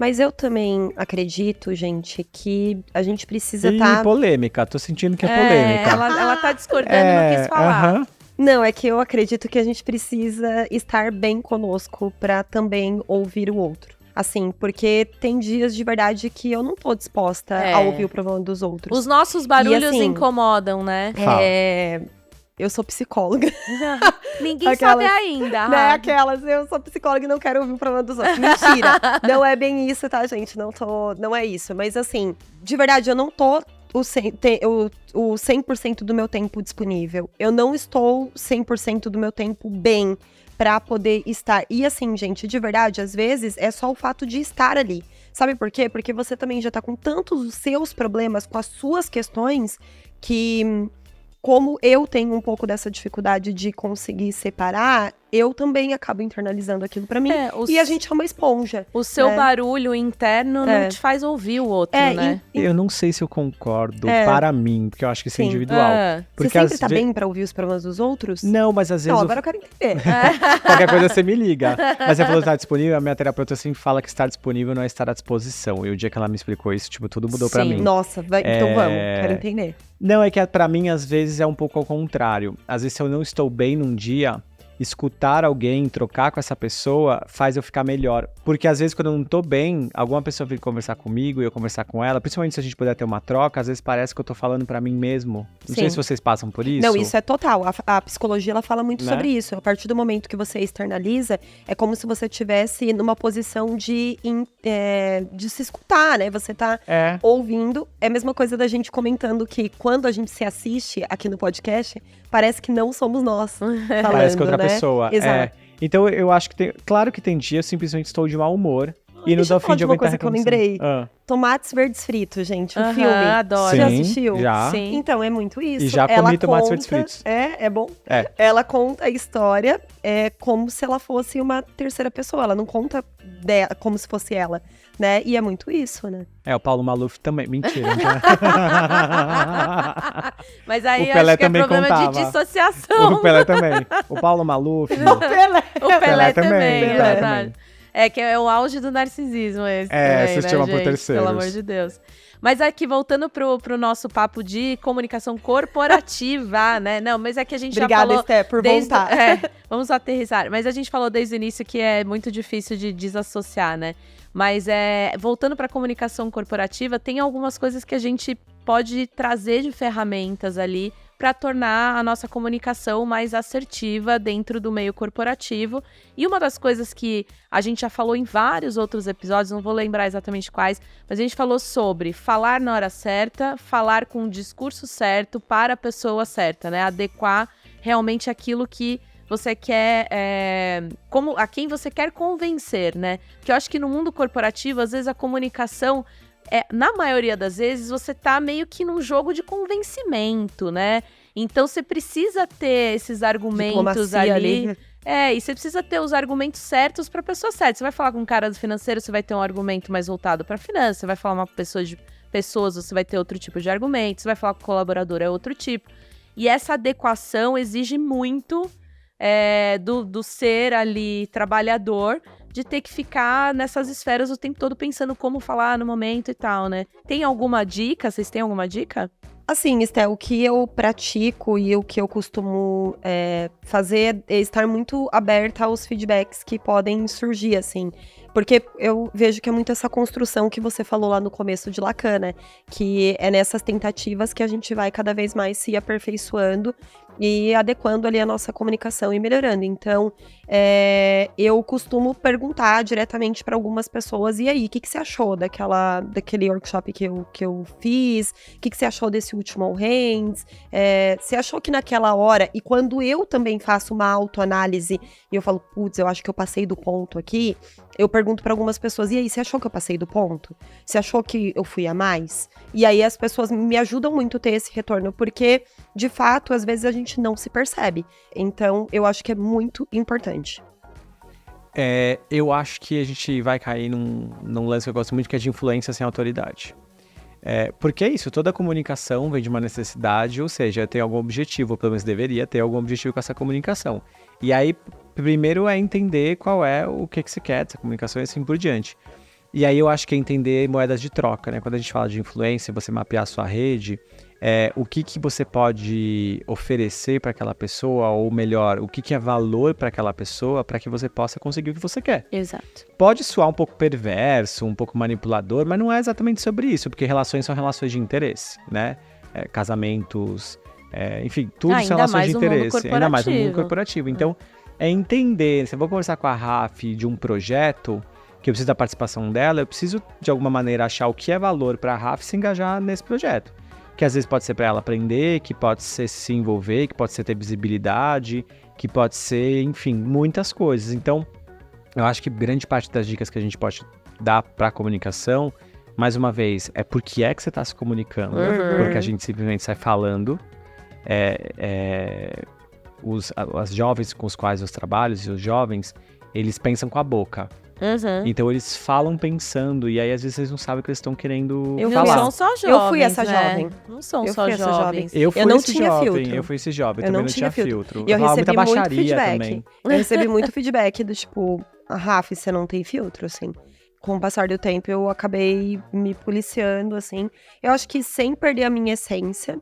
Mas eu também acredito, gente, que a gente precisa estar... polêmica, tô sentindo que é polêmica. Ela tá discordando e não quis falar. Não, é que eu acredito que a gente precisa estar bem conosco pra também ouvir o outro. Assim, porque tem dias de verdade que eu não tô disposta a ouvir o problema dos outros. Os nossos barulhos assim, incomodam, né? Eu sou psicóloga. Ninguém sabe ainda. Né, eu sou psicóloga e não quero ouvir o problema dos outros. Mentira. Não é bem isso, tá, gente? Não é isso. Mas assim, de verdade, eu não tô o 100% do meu tempo disponível. Eu não estou 100% do meu tempo bem pra poder estar. E assim, gente, de verdade, às vezes é só o fato de estar ali. Sabe por quê? Porque você também já tá com tantos os seus problemas, com as suas questões, que... Como eu tenho um pouco dessa dificuldade de conseguir separar, eu também acabo internalizando aquilo pra mim. E a gente é uma esponja. O seu barulho interno não te faz ouvir o outro, né? Eu não sei se eu concordo para mim, porque eu acho que isso é individual. Porque você sempre tá bem pra ouvir os problemas dos outros? Não, mas às vezes... Não, agora eu quero entender. Qualquer coisa você me liga. Mas você falou que tá disponível, a minha terapeuta sempre fala que estar disponível não é estar à disposição. E o dia que ela me explicou isso, tipo, tudo mudou pra mim. Nossa, então vamos, quero entender. Não, é que pra mim, às vezes, é um pouco ao contrário. Às vezes, se eu não estou bem num dia, escutar alguém, trocar com essa pessoa, faz eu ficar melhor. Porque às vezes, quando eu não tô bem, alguma pessoa vir conversar comigo e eu conversar com ela, principalmente se a gente puder ter uma troca, às vezes parece que eu tô falando pra mim mesmo. Não sei se vocês passam por isso. Não, isso é total. A psicologia, ela fala muito sobre isso. A partir do momento que você externaliza, é como se você estivesse numa posição de se escutar, né? Você tá ouvindo. É a mesma coisa da gente comentando que quando a gente se assiste aqui no podcast, parece que não somos nós falando, parece que outra pessoa. Exato. Então eu acho que claro que tem dia eu simplesmente estou de mau humor. E no fim de uma coisa que eu lembrei. Tomates verdes fritos, gente. O filme. Adoro. Sim, já assistiu? Já. Sim. Então, é muito isso. E já comi tomates verdes fritos. É bom? Ela conta a história como se ela fosse uma terceira pessoa. Ela não conta como se fosse ela, né? E é muito isso, né? O Paulo Maluf também. Mentira. Mas aí acho que é problema de dissociação. O Pelé também. O Paulo Maluf. O Pelé também, é verdade. Também. Que é o auge do narcisismo esse. Se chama por terceiros. Pelo amor de Deus. Mas aqui, voltando pro nosso papo de comunicação corporativa, né? Não, mas é que a gente já falou... Obrigada, Esté, por voltar. Vamos aterrissar. Mas a gente falou desde o início que é muito difícil de desassociar, né? Mas voltando pra comunicação corporativa, tem algumas coisas que a gente pode trazer de ferramentas ali para tornar a nossa comunicação mais assertiva dentro do meio corporativo. E uma das coisas que a gente já falou em vários outros episódios, não vou lembrar exatamente quais, mas a gente falou sobre falar na hora certa, falar com o discurso certo para a pessoa certa, né? Adequar realmente aquilo que você quer, a quem você quer convencer, né? Porque eu acho que no mundo corporativo, às vezes a comunicação... na maioria das vezes, você tá meio que num jogo de convencimento, né? Então, você precisa ter esses argumentos ali. E você precisa ter os argumentos certos pra pessoa certa. Você vai falar com um cara do financeiro, você vai ter um argumento mais voltado pra finança. Você vai falar uma pessoa de pessoas, você vai ter outro tipo de argumento. Você vai falar com o colaborador, é outro tipo. E essa adequação exige muito do ser ali trabalhador, de ter que ficar nessas esferas o tempo todo pensando como falar no momento e tal, né? Tem alguma dica? Vocês têm alguma dica? Assim, Esté, o que eu pratico e o que eu costumo fazer é estar muito aberta aos feedbacks que podem surgir, assim. Porque eu vejo que é muito essa construção que você falou lá no começo de Lacan, né? Que é nessas tentativas que a gente vai cada vez mais se aperfeiçoando e adequando ali a nossa comunicação e melhorando. Então, eu costumo perguntar diretamente para algumas pessoas, e aí, o que você achou daquele workshop que eu fiz? O que você achou desse último All Hands? Você achou que naquela hora, e quando eu também faço uma autoanálise, e eu falo, putz, eu acho que eu passei do ponto aqui, eu pergunto para algumas pessoas, e aí, você achou que eu passei do ponto? Você achou que eu fui a mais? E aí as pessoas me ajudam muito a ter esse retorno, porque, de fato, às vezes a gente não se percebe. Então, eu acho que é muito importante. Eu acho que a gente vai cair num lance que eu gosto muito, que é de influência sem autoridade. Porque é isso, toda comunicação vem de uma necessidade, ou seja, tem algum objetivo, ou pelo menos deveria ter algum objetivo com essa comunicação. E aí, primeiro é entender qual é o que você quer dessa comunicação e assim por diante. E aí eu acho que é entender moedas de troca, né? Quando a gente fala de influência, você mapear a sua rede, o que você pode oferecer para aquela pessoa, ou melhor, o que é valor para aquela pessoa, para que você possa conseguir o que você quer. Exato. Pode soar um pouco perverso, um pouco manipulador, mas não é exatamente sobre isso, porque relações são relações de interesse, né? Casamentos, enfim, tudo são relações de interesse. Ainda mais no mundo corporativo. Então, é entender, se eu vou conversar com a Raf de um projeto, que eu preciso da participação dela, eu preciso, de alguma maneira, achar o que é valor para a Raf se engajar nesse projeto. Que às vezes pode ser para ela aprender, que pode ser se envolver, que pode ser ter visibilidade, que pode ser, enfim, muitas coisas. Então, eu acho que grande parte das dicas que a gente pode dar para a comunicação, mais uma vez, é por que você está se comunicando, porque a gente simplesmente sai falando. as jovens com os quais eu trabalho, e os jovens, eles pensam com a boca. Então eles falam pensando, e aí às vezes eles não sabem o que eles estão querendo falar. Não são só jovens, eu fui essa jovem. Não são só jovens. Eu não tinha filtro. Eu fui esse jovem, também não tinha filtro. E eu recebi muita muito baixaria feedback. Também. Eu recebi muito feedback do tipo, Rafa, você não tem filtro, assim. Com o passar do tempo, eu acabei me policiando, assim. Eu acho que sem perder a minha essência,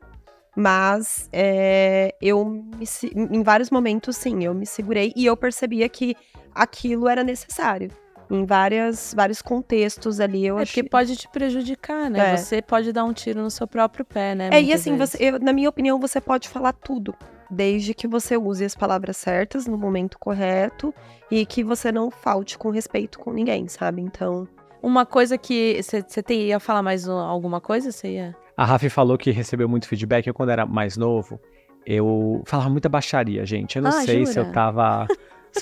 mas em vários momentos, sim, eu me segurei e eu percebia que aquilo era necessário. Em vários contextos ali, eu acho. Porque pode te prejudicar, né? Você pode dar um tiro no seu próprio pé, né? E assim, na minha opinião, você pode falar tudo, desde que você use as palavras certas no momento correto e que você não falte com respeito com ninguém, sabe? Então. Uma coisa que. Você ia falar mais alguma coisa? Você ia. A Rafi falou que recebeu muito feedback. Eu, quando era mais novo, eu falava muita baixaria, gente. Eu não sei jura? se eu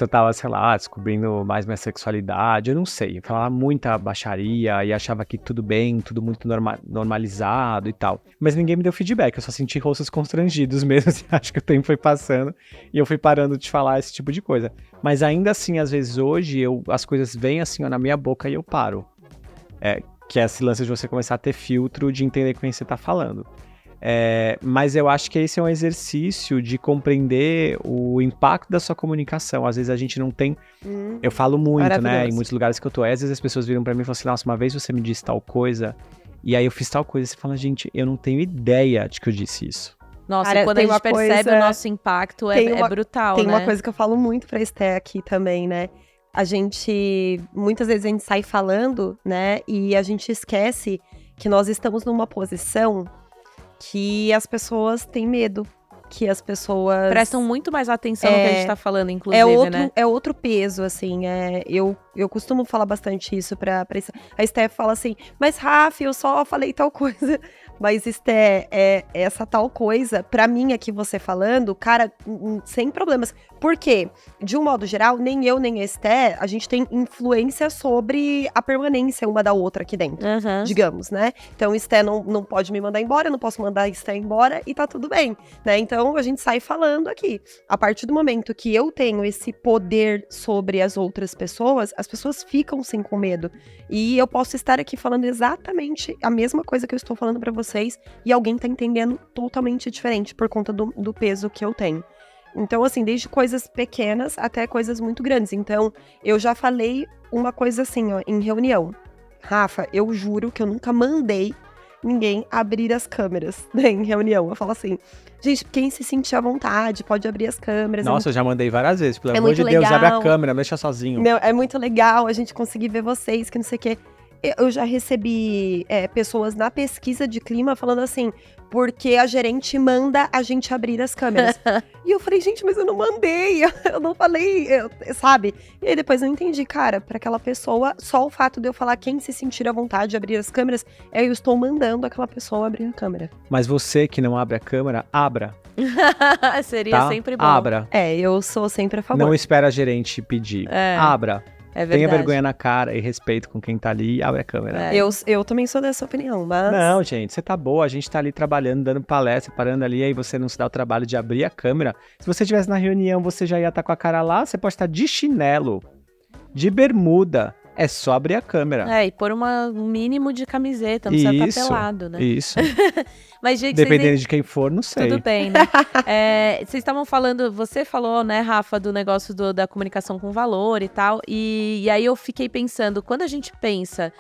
tava, sei lá, descobrindo mais minha sexualidade. Eu não sei. Eu falava muita baixaria e achava que tudo bem, tudo muito normalizado e tal. Mas ninguém me deu feedback. Eu só senti rostos constrangidos mesmo. Acho que o tempo foi passando e eu fui parando de falar esse tipo de coisa. Mas ainda assim, às vezes hoje, as coisas vêm assim ó, na minha boca e eu paro. Que é esse lance de você começar a ter filtro de entender com quem você tá falando. Mas eu acho que esse é um exercício de compreender o impacto da sua comunicação. Às vezes a gente não tem... Eu falo muito, né? Em muitos lugares que eu tô. Às vezes as pessoas viram pra mim e falam assim, nossa, uma vez você me disse tal coisa, e aí eu fiz tal coisa. E você fala, gente, eu não tenho ideia de que eu disse isso. Nossa, cara, quando a gente percebe o nosso impacto, é brutal, tem né? Tem uma coisa que eu falo muito pra Esté aqui também, né? Muitas vezes a gente sai falando, né? E a gente esquece que nós estamos numa posição que as pessoas têm medo. Que as pessoas... prestam muito mais atenção no que a gente tá falando, inclusive, né? É outro peso, assim. Eu costumo falar bastante isso pra a Steph fala assim, mas Rafa, eu só falei tal coisa. Mas Esté, essa tal coisa, pra mim aqui você falando, cara, sem problemas. Por quê? De um modo geral, nem eu nem a Esté, a gente tem influência sobre a permanência uma da outra aqui dentro, digamos, né? Então, Esté não pode me mandar embora, eu não posso mandar a Esté embora e tá tudo bem, né? Então, a gente sai falando aqui. A partir do momento que eu tenho esse poder sobre as outras pessoas, as pessoas ficam sim com medo. E eu posso estar aqui falando exatamente a mesma coisa que eu estou falando pra vocês e alguém tá entendendo totalmente diferente por conta do peso que eu tenho. Então, assim, desde coisas pequenas até coisas muito grandes. Então, eu já falei uma coisa assim, ó, em reunião. Rafa, eu juro que eu nunca mandei ninguém abrir as câmeras, né, em reunião. Eu falo assim, gente, quem se sentir à vontade pode abrir as câmeras. Nossa, eu já mandei várias vezes. Pelo amor de Deus, abre a câmera, me deixa sozinho. Não, é muito legal a gente conseguir ver vocês, que não sei o quê. Eu já recebi pessoas na pesquisa de clima falando assim, porque a gerente manda a gente abrir as câmeras. E eu falei, gente, mas eu não mandei, eu não falei, sabe? E aí depois eu entendi, cara, pra aquela pessoa, só o fato de eu falar quem se sentir à vontade de abrir as câmeras, eu estou mandando aquela pessoa abrir a câmera. Mas você que não abre a câmera, abra. Seria sempre bom. Abra. Eu sou sempre a favor. Não espera a gerente pedir. Abra. É verdade. Tenha vergonha na cara e respeito com quem tá ali e abre a câmera. Eu também sou dessa opinião, mas... Não, gente, você tá boa, a gente tá ali trabalhando, dando palestra, parando ali, aí você não se dá o trabalho de abrir a câmera. Se você estivesse na reunião, você já ia estar com a cara lá, você pode estar de chinelo, de bermuda, é só abrir a câmera. E pôr um mínimo de camiseta, não precisa estar pelado, né? Isso. Mas, gente, dependendo de quem for, não sei. Tudo bem, né? Vocês estavam falando, você falou, né, Rafa, do negócio da comunicação com valor e tal, e aí eu fiquei pensando, quando a gente pensa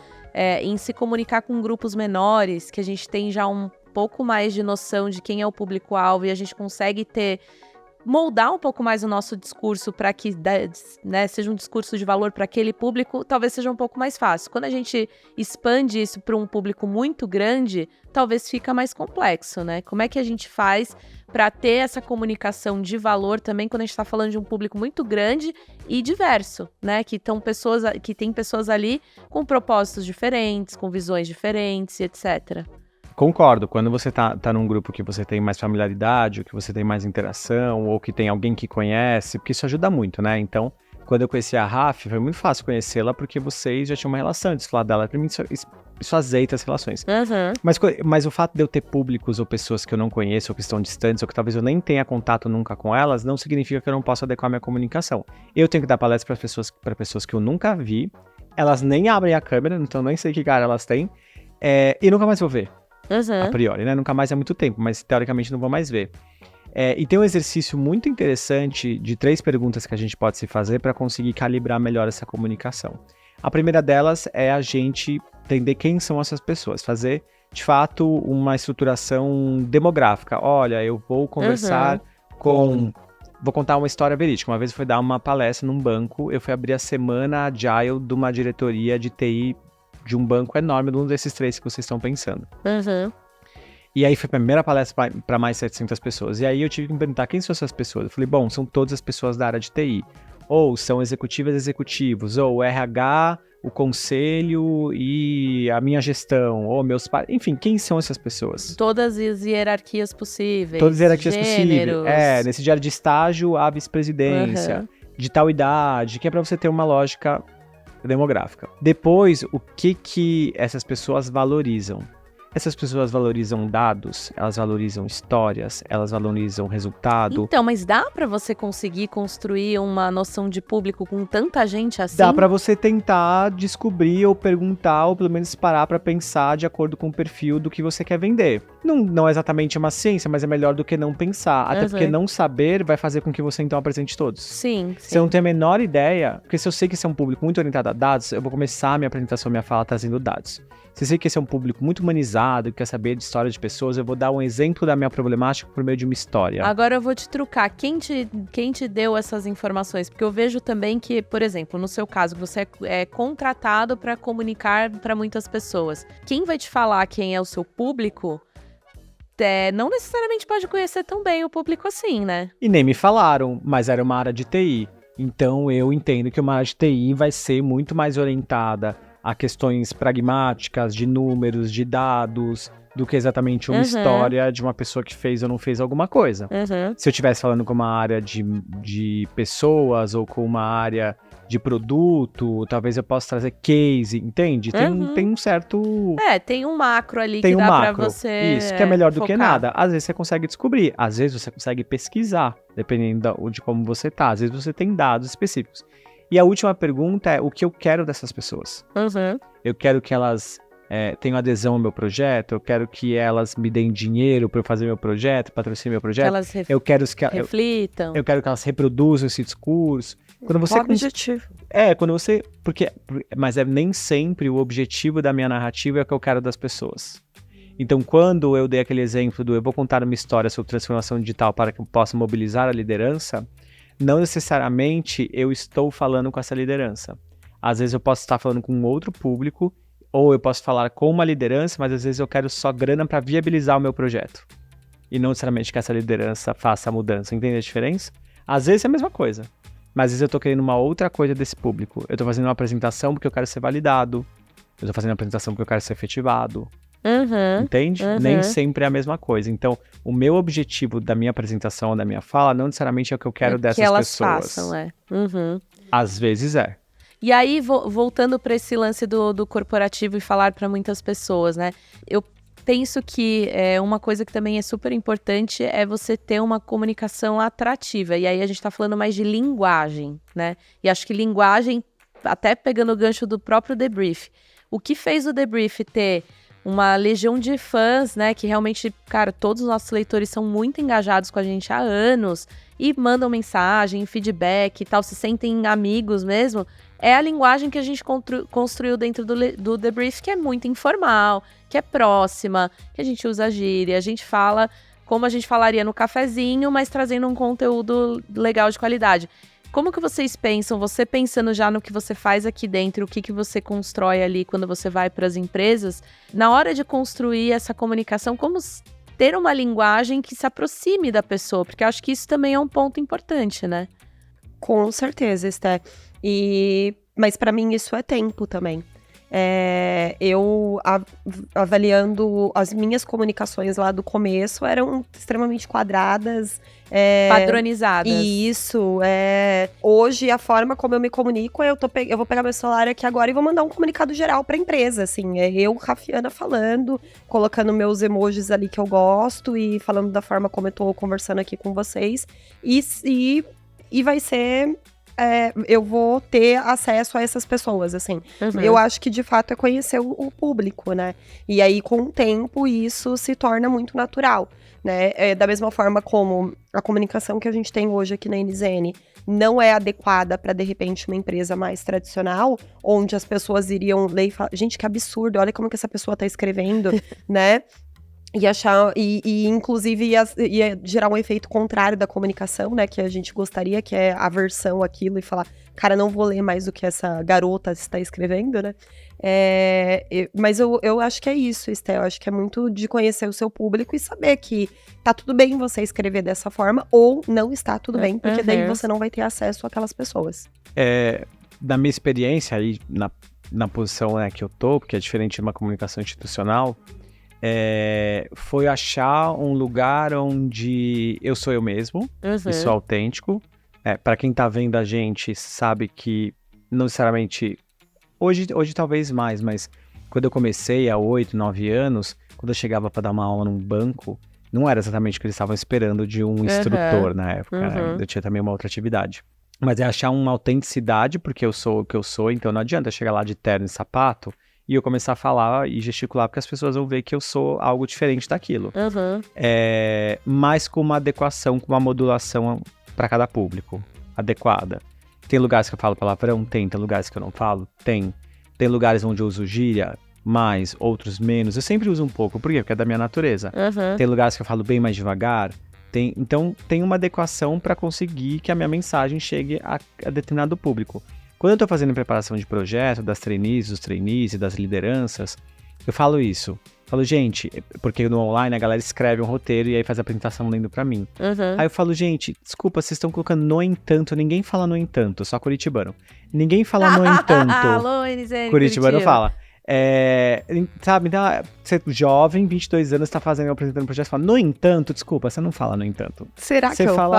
em se comunicar com grupos menores, que a gente tem já um pouco mais de noção de quem é o público-alvo e a gente consegue moldar um pouco mais o nosso discurso para que, né, seja um discurso de valor para aquele público, talvez seja um pouco mais fácil. Quando a gente expande isso para um público muito grande, talvez fica mais complexo, né? Como é que a gente faz para ter essa comunicação de valor também quando a gente está falando de um público muito grande e diverso, né? Que tem pessoas ali com propósitos diferentes, com visões diferentes, etc. Concordo, quando você tá num grupo que você tem mais familiaridade, ou que você tem mais interação, ou que tem alguém que conhece, porque isso ajuda muito, né? Então, Quando eu conheci a Raf, foi muito fácil conhecê-la, porque vocês já tinham uma relação antes de falar dela. Pra mim, isso azeita as relações. Mas o fato de eu ter públicos ou pessoas que eu não conheço, ou que estão distantes, ou que talvez eu nem tenha contato nunca com elas, não significa que eu não possa adequar minha comunicação. Eu tenho que dar palestra para pessoas que eu nunca vi, elas nem abrem a câmera, então eu nem sei que cara elas têm, e nunca mais vou ver, a priori, né? Nunca mais é muito tempo, mas teoricamente não vou mais ver. E tem um exercício muito interessante de 3 perguntas que a gente pode se fazer para conseguir calibrar melhor essa comunicação. A primeira delas é a gente entender quem são essas pessoas, fazer, de fato, uma estruturação demográfica. Olha, eu vou conversar com... Vou contar uma história verídica. Uma vez eu fui dar uma palestra num banco, eu fui abrir a semana Agile de uma diretoria de TI de um banco enorme, de um desses 3 que vocês estão pensando. E aí foi a primeira palestra para mais de 700 pessoas. E aí eu tive que me perguntar quem são essas pessoas. Eu falei, bom, são todas as pessoas da área de TI. Ou são executivos, ou o RH, o conselho e a minha gestão, ou meus pais. Enfim, quem são essas pessoas? Todas as hierarquias possíveis. Todas as hierarquias possíveis. Nesse diário de estágio, a vice-presidência, de tal idade, que é para você ter uma lógica demográfica. Depois, o que essas pessoas valorizam? Essas pessoas valorizam dados, elas valorizam histórias, elas valorizam resultado. Então, mas dá pra você conseguir construir uma noção de público com tanta gente assim? Dá pra você tentar descobrir ou perguntar, ou pelo menos parar pra pensar de acordo com o perfil do que você quer vender. Não é exatamente uma ciência, mas é melhor do que não pensar. Até porque não saber vai fazer com que você então apresente todos. Sim. Se eu não tenho a menor ideia, porque se eu sei que esse é um público muito orientado a dados, eu vou começar a minha apresentação, minha fala trazendo dados. Se eu sei que esse é um público muito humanizado, que quer saber de história de pessoas, eu vou dar um exemplo da minha problemática por meio de uma história. Agora eu vou te trucar. Quem te deu essas informações? Porque eu vejo também que, por exemplo, no seu caso, você é contratado para comunicar para muitas pessoas. Quem vai te falar quem é o seu público, não necessariamente pode conhecer tão bem o público assim, né? E nem me falaram, mas era uma área de TI. Então eu entendo que uma área de TI vai ser muito mais orientada a questões pragmáticas, de números, de dados, do que exatamente uma história de uma pessoa que fez ou não fez alguma coisa. Se eu estivesse falando com uma área de pessoas ou com uma área de produto, talvez eu possa trazer case, entende? Tem um certo... tem um macro ali que dá pra você Isso, que é melhor do focar. que nada. Às vezes você consegue descobrir, às vezes você consegue pesquisar, dependendo de como você tá. Às vezes você tem dados específicos. E a última pergunta é o que eu quero dessas pessoas. Eu quero que elas tenham adesão ao meu projeto, eu quero que elas me deem dinheiro para eu fazer meu projeto, patrocinem meu projeto. Que elas reflitam. Eu quero que elas reproduzam esse discurso. Quando você objetivo. Mas nem sempre o objetivo da minha narrativa é o que eu quero das pessoas. Então, quando eu dei aquele exemplo eu vou contar uma história sobre transformação digital para que eu possa mobilizar a liderança, não necessariamente eu estou falando com essa liderança. Às vezes eu posso estar falando com outro público, ou eu posso falar com uma liderança, mas às vezes eu quero só grana para viabilizar o meu projeto. E não necessariamente que essa liderança faça a mudança. Entende a diferença? Às vezes é a mesma coisa, mas às vezes eu estou querendo uma outra coisa desse público. Eu estou fazendo uma apresentação porque eu quero ser validado. Eu estou fazendo uma apresentação porque eu quero ser efetivado. Entende? Nem sempre é a mesma coisa. Então, o meu objetivo da minha apresentação, da minha fala, não necessariamente é o que eu quero dessas pessoas. Que elas façam, Às vezes é. E aí, voltando para esse lance do corporativo e falar para muitas pessoas, né? Eu penso que uma coisa que também é super importante é você ter uma comunicação atrativa. E aí a gente tá falando mais de linguagem, né? E acho que linguagem, até pegando o gancho do próprio Debrief, o que fez o Debrief ter uma legião de fãs, né, que realmente, cara, todos os nossos leitores são muito engajados com a gente há anos e mandam mensagem, feedback e tal, se sentem amigos mesmo, é a linguagem que a gente construiu dentro do Debrief, que é muito informal, que é próxima, que a gente usa gíria, a gente fala como a gente falaria no cafezinho, mas trazendo um conteúdo legal de qualidade. Como que vocês pensam, você pensando já no que você faz aqui dentro, o que você constrói ali quando você vai para as empresas, na hora de construir essa comunicação, como ter uma linguagem que se aproxime da pessoa? Porque eu acho que isso também é um ponto importante, né? Com certeza, Esté. Mas para mim isso é tempo também. Eu, avaliando as minhas comunicações lá do começo, eram extremamente quadradas. Padronizadas. Isso. Hoje, a forma como eu me comunico, eu vou pegar meu celular aqui agora e vou mandar um comunicado geral pra empresa, assim. Eu, Rafiana, falando, colocando meus emojis ali que eu gosto e falando da forma como eu tô conversando aqui com vocês. E vai ser... eu vou ter acesso a essas pessoas, assim. Uhum. Eu acho que, de fato, é conhecer o público, né? E aí, com o tempo, isso se torna muito natural, né? Da mesma forma como a comunicação que a gente tem hoje aqui na NZN não é adequada para, de repente, uma empresa mais tradicional, onde as pessoas iriam ler e falar, gente, que absurdo, olha como que essa pessoa tá escrevendo, né? E inclusive ia gerar um efeito contrário da comunicação, né, que a gente gostaria, que é aversão àquilo e falar, cara, não vou ler mais o que essa garota está escrevendo, né, mas eu acho que é isso, Esté, eu acho que é muito de conhecer o seu público e saber que tá tudo bem você escrever dessa forma ou não está tudo bem, porque daí você não vai ter acesso àquelas pessoas. Da minha experiência aí, na posição, né, que eu tô, porque é diferente de uma comunicação institucional, foi achar um lugar onde eu sou eu mesmo, e sou autêntico. Para quem tá vendo a gente, sabe que não necessariamente... Hoje talvez mais, mas quando eu comecei há 8, 9 anos, quando eu chegava para dar uma aula num banco, não era exatamente o que eles estavam esperando de um instrutor na época, né? Eu tinha também uma outra atividade. Mas é achar uma autenticidade, porque eu sou o que eu sou, então não adianta chegar lá de terno e sapato e eu começar a falar e gesticular, porque as pessoas vão ver que eu sou algo diferente daquilo. Mas com uma adequação, com uma modulação para cada público adequada. Tem lugares que eu falo palavrão? Tem lugares que eu não falo? Tem lugares onde eu uso gíria? Mais, outros menos. Eu sempre uso um pouco, por quê? Porque é da minha natureza. Tem lugares que eu falo bem mais devagar. Então tem uma adequação para conseguir que a minha mensagem chegue a determinado público. Quando eu estou fazendo preparação de projeto, dos trainees e das lideranças, eu falo isso. Falo, gente, porque no online a galera escreve um roteiro e aí faz a apresentação lendo pra mim. Aí eu falo, gente, desculpa, vocês estão colocando no entanto, ninguém fala no entanto, só curitibano. Ninguém fala no entanto. Alô, NZN, Curitibano fala. Sabe, então, você jovem, 22 anos, tá apresentando um projeto, fala, no entanto, desculpa, você não fala no entanto. Será você que eu falo?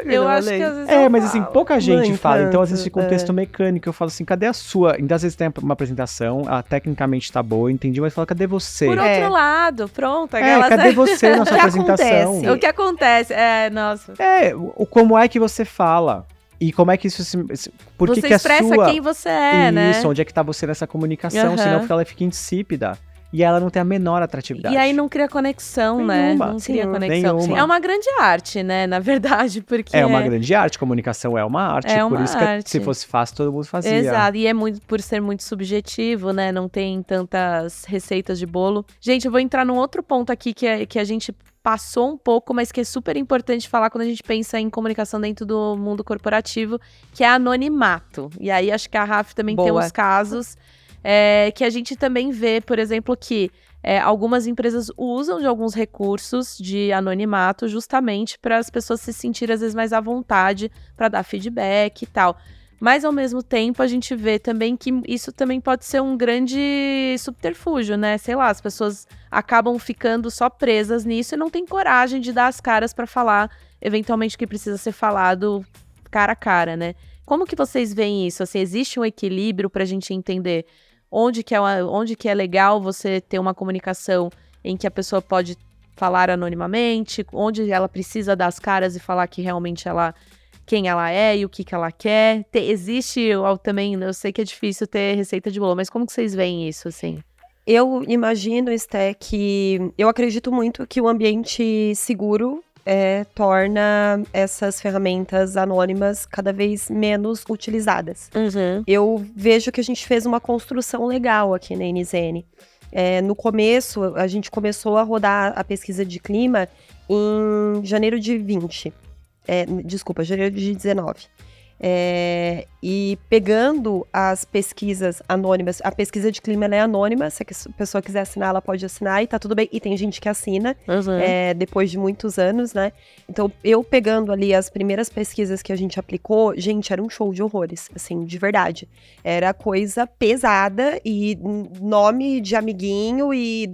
Eu acho que às vezes eu mas falo. assim, pouca gente fala, então às vezes fica um É. texto mecânico, eu falo assim, cadê a sua? Então às vezes tem uma apresentação, ela tecnicamente tá boa, entendi, mas fala, cadê você? Por outro lado, pronto. Aquelas... cadê você na sua apresentação? acontece? O que acontece? Nossa. Como é que você fala? E como é que isso por Você que expressa a sua... quem você é, né? Isso, onde é que tá você nessa comunicação, senão ela fica insípida. E ela não tem a menor atratividade. E aí não cria conexão, Nenhuma. né? Não cria Sim, conexão. nenhuma. É uma grande arte, né? Na verdade, porque... É uma grande arte, comunicação é uma arte. É por uma isso arte. que se fosse fácil, todo mundo fazia. Exato, e por ser muito subjetivo, né? Não tem tantas receitas de bolo. Gente, eu vou entrar num outro ponto aqui que a gente passou um pouco, mas que é super importante falar quando a gente pensa em comunicação dentro do mundo corporativo, que é anonimato. E aí acho que a Raf também tem uns casos que a gente também vê, por exemplo, que algumas empresas usam de alguns recursos de anonimato justamente para as pessoas se sentirem às vezes mais à vontade para dar feedback e tal. Mas, ao mesmo tempo, a gente vê também que isso também pode ser um grande subterfúgio, né? Sei lá, as pessoas acabam ficando só presas nisso e não têm coragem de dar as caras para falar, eventualmente, o que precisa ser falado cara a cara, né? Como que vocês veem isso? Assim, existe um equilíbrio para a gente entender onde que é legal você ter uma comunicação em que a pessoa pode falar anonimamente, onde ela precisa dar as caras e falar que realmente quem ela é e o que ela quer. Existe também, eu sei que é difícil ter receita de bolo, mas como que vocês veem isso, assim? Eu imagino, Esté, que eu acredito muito que o ambiente seguro torna essas ferramentas anônimas cada vez menos utilizadas. Eu vejo que a gente fez uma construção legal aqui na NZN. No começo, a gente começou a rodar a pesquisa de clima em janeiro de 20. Janeiro de 19. E pegando as pesquisas anônimas, a pesquisa de clima ela é anônima, se a pessoa quiser assinar, ela pode assinar e tá tudo bem. E tem gente que assina depois de muitos anos, né? Então, eu pegando ali as primeiras pesquisas que a gente aplicou, gente, era um show de horrores, assim, de verdade. Era coisa pesada e nome de amiguinho e,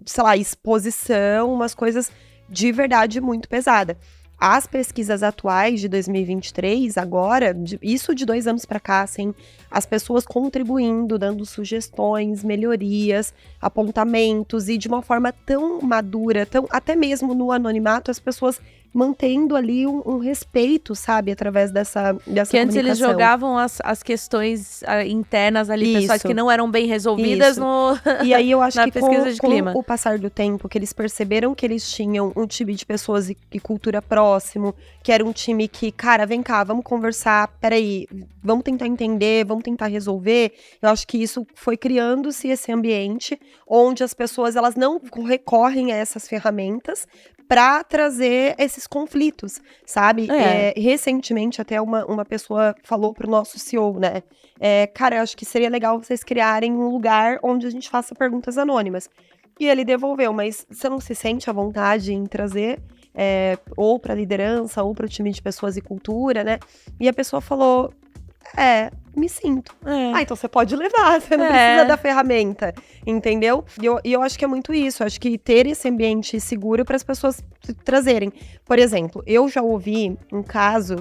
sei lá, exposição, umas coisas de verdade muito pesada. As pesquisas atuais de 2023, agora, isso de 2 anos para cá, assim, as pessoas contribuindo, dando sugestões, melhorias, apontamentos, e de uma forma tão madura, até mesmo no anonimato, as pessoas mantendo ali um respeito, sabe, através dessa que antes eles jogavam as questões internas ali, pessoais que não eram bem resolvidas e aí eu acho na que pesquisa de clima. Com o passar do tempo, que eles perceberam que eles tinham um time de pessoas e cultura próximo, que era um time que, cara, vem cá, vamos conversar, peraí, vamos tentar entender, vamos tentar resolver. Eu acho que isso foi criando-se esse ambiente onde as pessoas, elas não recorrem a essas ferramentas para trazer esses conflitos, sabe? Recentemente, até uma pessoa falou pro nosso CEO, né? Cara, eu acho que seria legal vocês criarem um lugar onde a gente faça perguntas anônimas. E ele devolveu, mas você não se sente à vontade em trazer ou para liderança, ou para o time de pessoas e cultura, né? E a pessoa falou, me sinto. Então você pode levar, você não precisa da ferramenta, entendeu? E eu acho que é muito isso, eu acho que ter esse ambiente seguro para as pessoas trazerem. Por exemplo, eu já ouvi um caso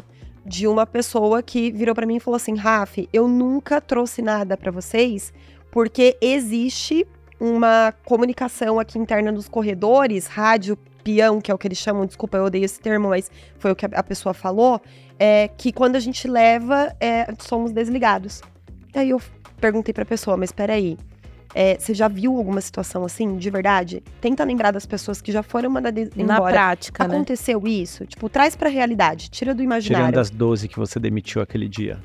de uma pessoa que virou para mim e falou assim, Raf, eu nunca trouxe nada para vocês, porque existe uma comunicação aqui interna nos corredores, rádio, peão, que é o que eles chamam, desculpa, eu odeio esse termo, mas foi o que a pessoa falou, que quando a gente leva, somos desligados. Aí eu perguntei pra pessoa, mas peraí, você já viu alguma situação assim, de verdade? Tenta lembrar das pessoas que já foram mandadas embora. Na prática, né? Aconteceu isso? Tipo, traz pra realidade, tira do imaginário. Tirando as 12 que você demitiu aquele dia.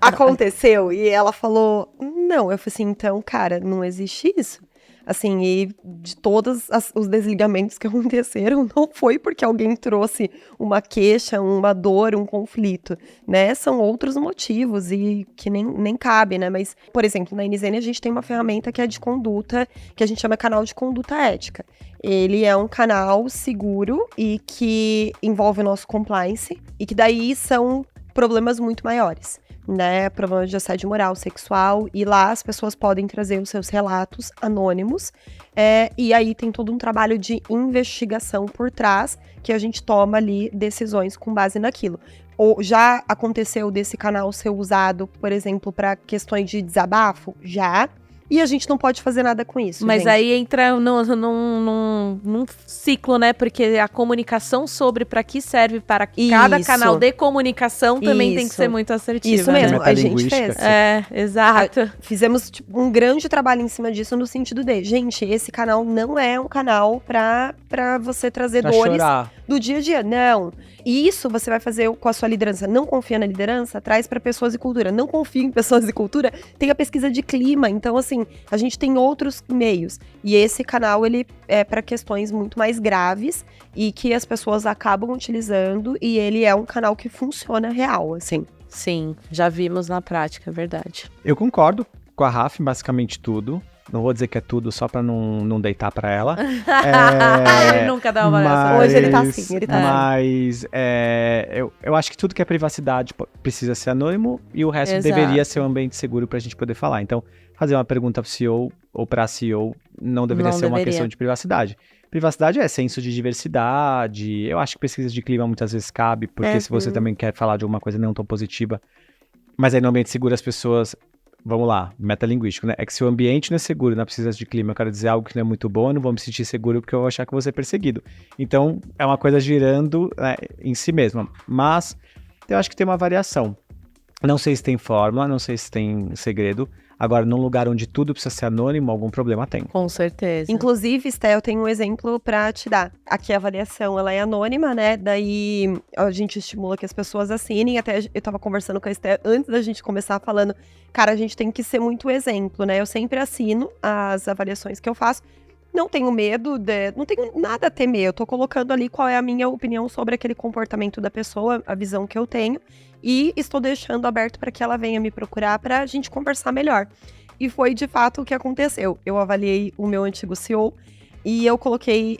Aconteceu, e ela falou, não, eu falei assim, então, cara, não existe isso. Assim, e de todos os desligamentos que aconteceram, não foi porque alguém trouxe uma queixa, uma dor, um conflito, né? São outros motivos e que nem cabe, né? Mas, por exemplo, na NZN a gente tem uma ferramenta que é de conduta, que a gente chama canal de conduta ética. Ele é um canal seguro e que envolve o nosso compliance e que daí são problemas muito maiores, né, problemas de assédio moral, sexual, e lá as pessoas podem trazer os seus relatos anônimos, e aí tem todo um trabalho de investigação por trás, que a gente toma ali decisões com base naquilo. Ou já aconteceu desse canal ser usado, por exemplo, para questões de desabafo? Já. E a gente não pode fazer nada com isso, mas gente. Aí entra num ciclo, né? Porque a comunicação sobre para que serve para cada canal de comunicação também tem que ser muito assertiva. Isso mesmo, né? A gente fez. Exato. Fizemos um grande trabalho em cima disso no sentido de, gente, esse canal não é um canal pra você trazer dores do dia a dia. Não. E isso você vai fazer com a sua liderança. Não confia na liderança? Traz para pessoas e cultura. Não confia em pessoas e cultura? Tem a pesquisa de clima. Então, assim, a gente tem outros meios. E esse canal, ele é para questões muito mais graves e que as pessoas acabam utilizando. E ele é um canal que funciona real, assim. Sim, já vimos na prática, é verdade. Eu concordo com a Raf, basicamente tudo. Não vou dizer que é tudo só pra não deitar pra ela. Ele nunca dá uma avaliação. Hoje ele tá assim, Mas eu acho que tudo que é privacidade precisa ser anônimo e o resto deveria ser um ambiente seguro pra gente poder falar. Então, fazer uma pergunta pro CEO ou pra CEO não deveria ser uma questão de privacidade. Privacidade é senso de diversidade. Eu acho que pesquisa de clima muitas vezes cabe, porque se você também quer falar de alguma coisa não tão positiva, mas aí no ambiente seguro as pessoas... Vamos lá, metalinguístico, né? É que se o ambiente não é seguro na pesquisa de clima, eu quero dizer algo que não é muito bom, eu não vou me sentir seguro porque eu vou achar que vou ser perseguido. Então, é uma coisa girando em si mesma. Mas, eu acho que tem uma variação. Não sei se tem fórmula, não sei se tem segredo. Agora, num lugar onde tudo precisa ser anônimo, algum problema tem. Com certeza. Inclusive, Sté, eu tenho um exemplo pra te dar. Aqui a avaliação, ela é anônima, né? Daí a gente estimula que as pessoas assinem. Até eu tava conversando com a Sté antes da gente começar falando, cara, a gente tem que ser muito exemplo, né? Eu sempre assino as avaliações que eu faço. Não tenho medo, não tenho nada a temer. Eu tô colocando ali qual é a minha opinião sobre aquele comportamento da pessoa, a visão que eu tenho. E estou deixando aberto para que ela venha me procurar pra gente conversar melhor. E foi, de fato, o que aconteceu. Eu avaliei o meu antigo CEO e eu coloquei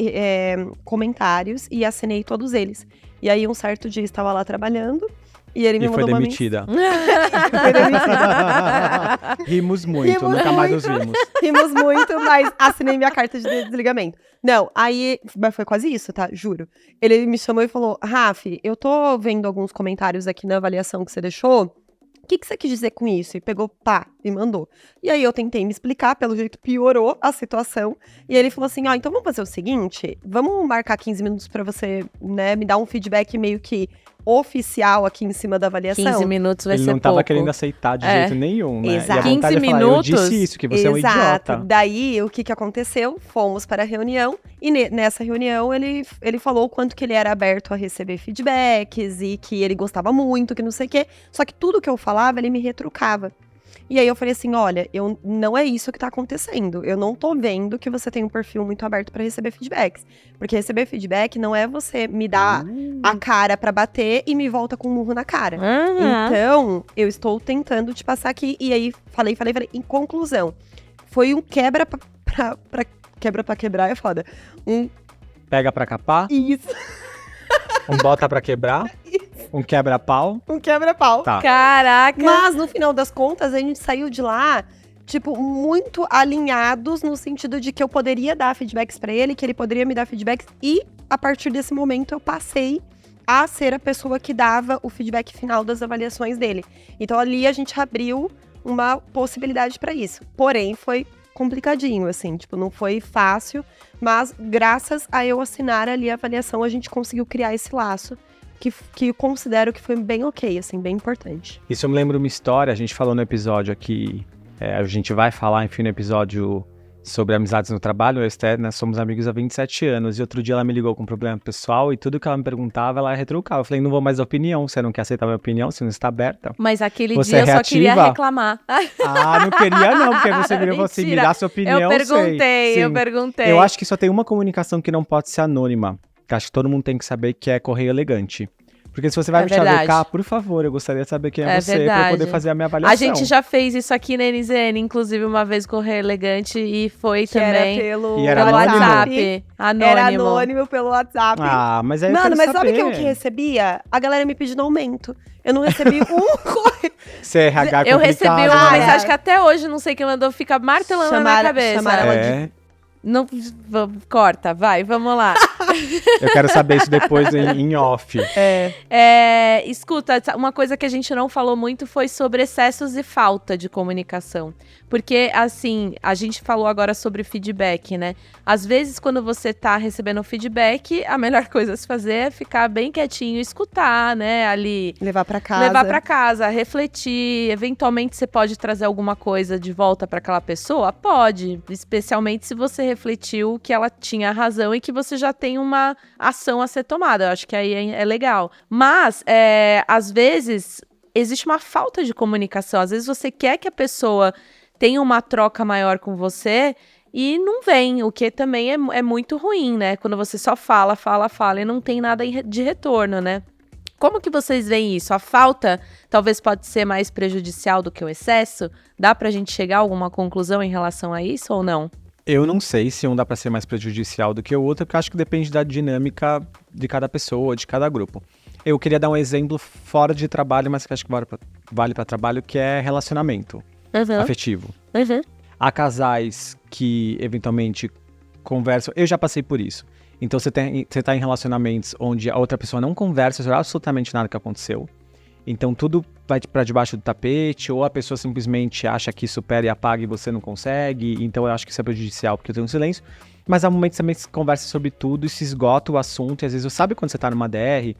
comentários e assinei todos eles. E aí, um certo dia, estava lá trabalhando e ele me mandou foi uma demitida. Foi demitida. Rimos muito, nunca mais nos vimos. Rimos muito, mas assinei minha carta de desligamento. Não, aí, mas foi quase isso, tá? Juro. Ele me chamou e falou, Raf, eu tô vendo alguns comentários aqui na avaliação que você deixou. O que você quis dizer com isso? E pegou, pá, e mandou. E aí eu tentei me explicar, pelo jeito piorou a situação. E ele falou assim, então vamos fazer o seguinte, vamos marcar 15 minutos pra você, né, me dar um feedback meio que oficial aqui em cima da avaliação. 15 minutos vai ser pouco. Ele não tava querendo aceitar de jeito nenhum, né? Exato. E a vontade 15 de falar, minutos? eu disse isso, que você é um idiota. Daí, o que aconteceu? Fomos para a reunião e nessa reunião ele falou o quanto que ele era aberto a receber feedbacks e que ele gostava muito, que não sei o quê. Só que tudo que eu falava, ele me retrucava. E aí eu falei assim, olha, não é isso que tá acontecendo. Eu não tô vendo que você tem um perfil muito aberto para receber feedbacks. Porque receber feedback não é você me dar a cara para bater e me volta com um murro na cara. Então, eu estou tentando te passar aqui. E aí, falei. Em conclusão, foi um quebra pra quebrar, é foda. Pega pra capar. Isso. Um bota pra quebrar. Um quebra-pau. Um quebra-pau. Tá. Caraca! Mas, no final das contas, a gente saiu de lá, tipo, muito alinhados no sentido de que eu poderia dar feedbacks pra ele, que ele poderia me dar feedbacks. E, a partir desse momento, eu passei a ser a pessoa que dava o feedback final das avaliações dele. Então, ali a gente abriu uma possibilidade pra isso. Porém, foi complicadinho, assim, tipo, não foi fácil. Mas, graças a eu assinar ali a avaliação, a gente conseguiu criar esse laço. Que eu considero que foi bem ok, assim, bem importante. Isso eu me lembro uma história, a gente falou no episódio aqui, a gente vai falar, enfim, no episódio sobre amizades no trabalho. Eu e a Esther, nós somos amigos há 27 anos, e outro dia ela me ligou com um problema pessoal, e tudo que ela me perguntava, ela retrucava. Eu falei, não vou mais dar opinião, você não quer aceitar minha opinião, você não está aberta. Mas aquele Você dia eu reativa? só queria reclamar. Ah, não queria não, porque você virou e falou assim, me dá sua opinião, eu perguntei. Eu acho que só tem uma comunicação que não pode ser anônima. Acho que todo mundo tem que saber que é correio elegante. Porque se você vai me chavecar, por favor, eu gostaria de saber quem é você pra eu poder fazer a minha avaliação. A gente já fez isso aqui na NZN, inclusive uma vez correio elegante e foi que também era pelo anônimo? WhatsApp. Anônimo. Era anônimo pelo WhatsApp. Ah, mas aí eu Mano, quero mas saber. sabe o que eu que recebia? A galera me pedindo aumento. Eu não recebi um correio. CRH Eu recebi uma né? mensagem que até hoje, não sei quem mandou, fica martelando na minha cabeça. Chamaram ela de... Não, corta, vai, vamos lá. Eu quero saber isso depois em off. Escuta, uma coisa que a gente não falou muito foi sobre excessos e falta de comunicação. Porque, assim, a gente falou agora sobre feedback, né? Às vezes, quando você tá recebendo feedback, a melhor coisa a se fazer é ficar bem quietinho e escutar, né? Ali. Levar pra casa, refletir. Eventualmente, você pode trazer alguma coisa de volta pra aquela pessoa? Pode. Especialmente se você refletiu que ela tinha razão e que você já tem uma ação a ser tomada. Eu acho que aí é legal. Mas, às vezes, existe uma falta de comunicação. Às vezes você quer que a pessoa tenha uma troca maior com você e não vem, o que também é muito ruim, né? Quando você só fala e não tem nada de retorno, né? Como que vocês veem isso? A falta talvez pode ser mais prejudicial do que o excesso? Dá pra gente chegar a alguma conclusão em relação a isso ou não? Eu não sei se um dá pra ser mais prejudicial do que o outro, porque eu acho que depende da dinâmica de cada pessoa, de cada grupo. Eu queria dar um exemplo fora de trabalho, mas que acho que vale pra trabalho, que é relacionamento afetivo. Há casais que eventualmente conversam. Eu já passei por isso. Então você tá em relacionamentos onde a outra pessoa não conversa sobre absolutamente nada que aconteceu. Então tudo vai pra debaixo do tapete, ou a pessoa simplesmente acha que supera e apaga e você não consegue. Então eu acho que isso é prejudicial porque eu tenho um silêncio. Mas há momentos também que você conversa sobre tudo e se esgota o assunto. E às vezes você sabe quando você tá numa DR,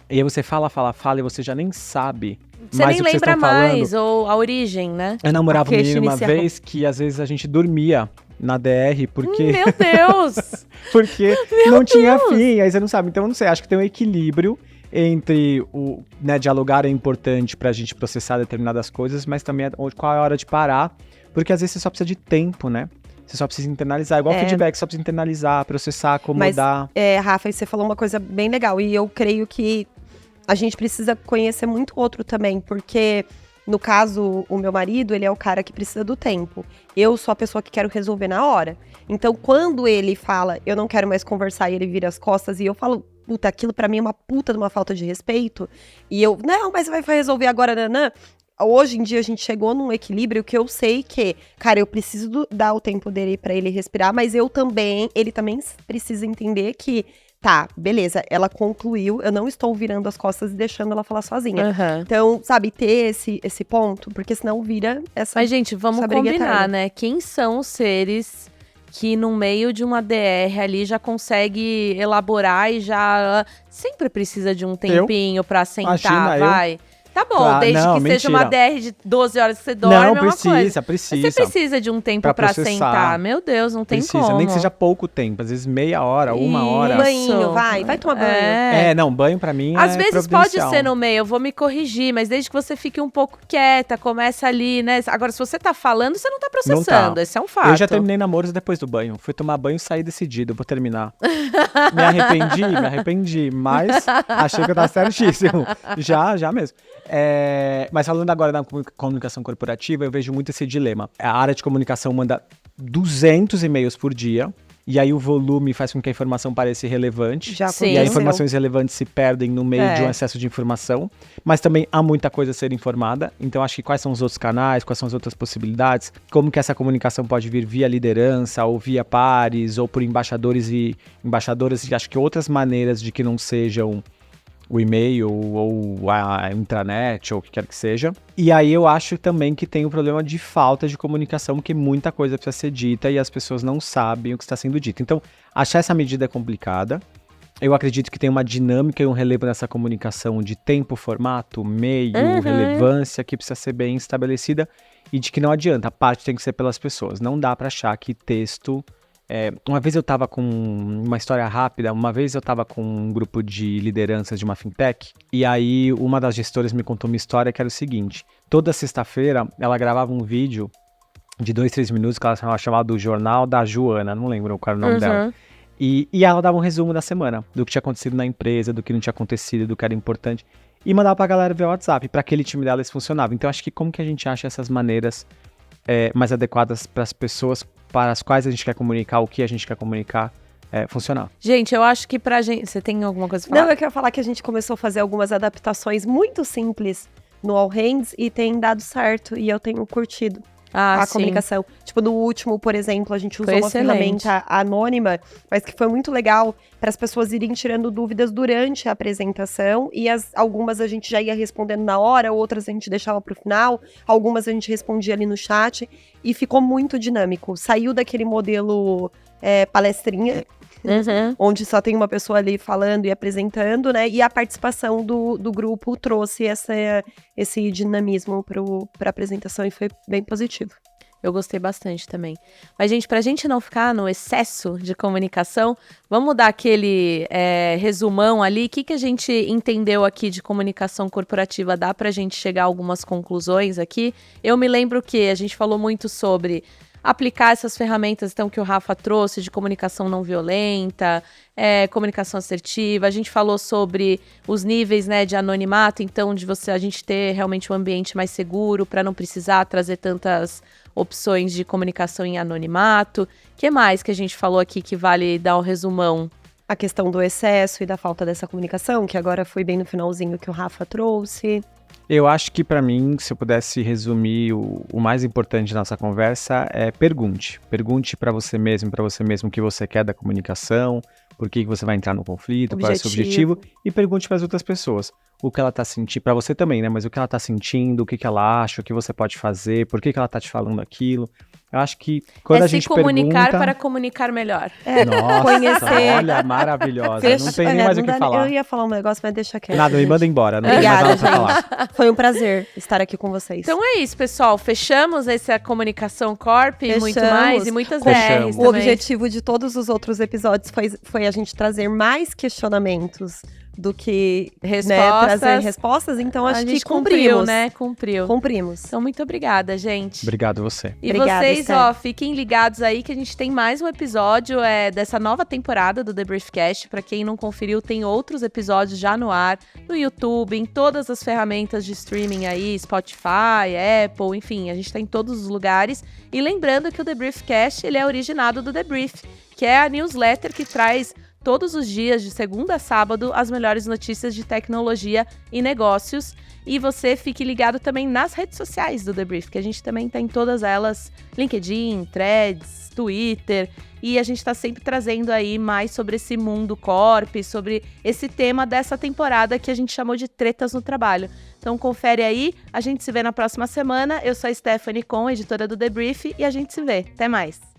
e aí você fala e você já nem sabe. Você nem lembra mais, falando. ou a origem, né? Eu namorava um menino uma vez que às vezes a gente dormia na DR porque... Meu Deus! porque não tinha fim, aí você não sabe. Então eu não sei, acho que tem um equilíbrio entre o, né, dialogar é importante pra gente processar determinadas coisas, mas também qual é a hora de parar, porque às vezes você só precisa de tempo, né? Você só precisa internalizar. Igual feedback, só precisa internalizar, processar, acomodar. Mas, Rafa, você falou uma coisa bem legal. E eu creio que a gente precisa conhecer muito o outro também. Porque, no caso, o meu marido, ele é o cara que precisa do tempo. Eu sou a pessoa que quero resolver na hora. Então, quando ele fala, eu não quero mais conversar, e ele vira as costas, e eu falo, puta, aquilo pra mim é uma puta de uma falta de respeito. E eu, não, mas vai resolver agora, nanã. Hoje em dia a gente chegou num equilíbrio que eu sei que, cara, eu preciso dar o tempo dele pra ele respirar, mas ele também precisa entender que, tá, beleza, ela concluiu, eu não estou virando as costas e deixando ela falar sozinha. Uhum. Então, sabe, ter esse ponto, porque senão vira essa. Mas, gente, vamos combinar, né? Quem são os seres que no meio de uma DR ali já consegue elaborar e já sempre precisa de um tempinho pra sentar, vai? Tá bom, desde que seja uma DR de 12 horas que você dorme, é uma coisa. Precisa. Você precisa de um tempo pra sentar. Meu Deus, não tem como. Nem que seja pouco tempo, às vezes meia hora, uma hora. Um banho, vai tomar banho. Não, banho pra mim às vezes pode ser no meio, eu vou me corrigir, mas desde que você fique um pouco quieta, começa ali, né? Agora, se você tá falando, você não tá processando, esse é um fato. Eu já terminei namoros depois do banho, fui tomar banho e saí decidido, vou terminar. Me arrependi, mas achei que eu tava certíssimo. Já mesmo. Mas falando agora da comunicação corporativa, eu vejo muito esse dilema. A área de comunicação manda 200 e-mails por dia, e aí o volume faz com que a informação pareça irrelevante. E as informações relevantes se perdem no meio de um excesso de informação. Mas também há muita coisa a ser informada. Então, acho que quais são os outros canais, quais são as outras possibilidades, como que essa comunicação pode vir via liderança, ou via pares, ou por embaixadores e embaixadoras, e acho que outras maneiras de que não sejam o e-mail ou a intranet ou o que quer que seja. E aí eu acho também que tem um problema de falta de comunicação, porque muita coisa precisa ser dita e as pessoas não sabem o que está sendo dito. Então, achar essa medida é complicada. Eu acredito que tem uma dinâmica e um relevo nessa comunicação de tempo, formato, meio, relevância, que precisa ser bem estabelecida e de que não adianta, a parte tem que ser pelas pessoas. Não dá para achar que texto... uma vez eu tava com uma história rápida, eu tava com um grupo de lideranças de uma fintech, e aí uma das gestoras me contou uma história que era o seguinte: toda sexta-feira ela gravava um vídeo de 2-3 minutos que ela chamava do Jornal da Joana, não lembro qual era o nome dela, e ela dava um resumo da semana, do que tinha acontecido na empresa, do que não tinha acontecido, do que era importante, e mandava pra galera via WhatsApp, pra aquele time dela isso funcionava. Então acho que como que a gente acha essas maneiras mais adequadas para as pessoas para as quais a gente quer comunicar, o que a gente quer comunicar, funcionar. Gente, eu acho que pra gente... Você tem alguma coisa pra falar? Não, eu quero falar que a gente começou a fazer algumas adaptações muito simples no All Hands e tem dado certo, e eu tenho curtido a comunicação. Tipo, no último, por exemplo, a gente usou uma ferramenta anônima, mas que foi muito legal para as pessoas irem tirando dúvidas durante a apresentação, e algumas a gente já ia respondendo na hora, outras a gente deixava pro final, algumas a gente respondia ali no chat, e ficou muito dinâmico. Saiu daquele modelo palestrinha, onde só tem uma pessoa ali falando e apresentando, né? E a participação do grupo trouxe esse dinamismo para a apresentação e foi bem positivo. Eu gostei bastante também. Mas, gente, pra gente não ficar no excesso de comunicação, vamos dar aquele resumão ali. O que a gente entendeu aqui de comunicação corporativa? Dá pra gente chegar a algumas conclusões aqui? Eu me lembro que a gente falou muito sobre aplicar essas ferramentas, então, que o Rafa trouxe, de comunicação não violenta, comunicação assertiva. A gente falou sobre os níveis, né, de anonimato, então, de a gente ter realmente um ambiente mais seguro para não precisar trazer tantas opções de comunicação em anonimato. O que mais que a gente falou aqui que vale dar um resumão? A questão do excesso e da falta dessa comunicação, que agora foi bem no finalzinho que o Rafa trouxe. Eu acho que, para mim, se eu pudesse resumir, o mais importante da nossa conversa é pergunte. Pergunte para você mesmo o que você quer da comunicação, por que você vai entrar no conflito, qual é o seu objetivo, e pergunte para as outras pessoas o que ela tá sentindo, para você também, né? Mas o que ela tá sentindo, o que ela acha, o que você pode fazer, por que ela tá te falando aquilo. Eu acho que quando a gente comunicar para comunicar melhor. Nossa, conhecer. Olha, maravilhosa. Não tem nem mais o que falar. Eu ia falar um negócio, mas deixa quieto. Nada, me manda embora. Não Obrigada, tem mais nada pra falar. Foi um prazer estar aqui com vocês. Então é isso, pessoal. Fechamos essa Comunicação Corp e muito mais, e muitas DRs O objetivo de todos os outros episódios foi a gente trazer mais questionamentos do que trazer respostas, então acho que cumprimos, né? Cumprimos. Então, muito obrigada, gente. Obrigado você. E obrigada, vocês, fiquem ligados aí que a gente tem mais um episódio dessa nova temporada do The Briefcast. Pra quem não conferiu, tem outros episódios já no ar, no YouTube, em todas as ferramentas de streaming aí, Spotify, Apple, enfim, a gente tá em todos os lugares. E lembrando que o The Briefcast, ele é originado do The Brief, que é a newsletter que traz todos os dias, de segunda a sábado, as melhores notícias de tecnologia e negócios. E você fique ligado também nas redes sociais do The Brief, que a gente também tem todas elas, LinkedIn, Threads, Twitter, e a gente está sempre trazendo aí mais sobre esse mundo corp, sobre esse tema dessa temporada que a gente chamou de tretas no trabalho. Então confere aí, a gente se vê na próxima semana. Eu sou a Stephanie Com, editora do The Brief, e a gente se vê. Até mais!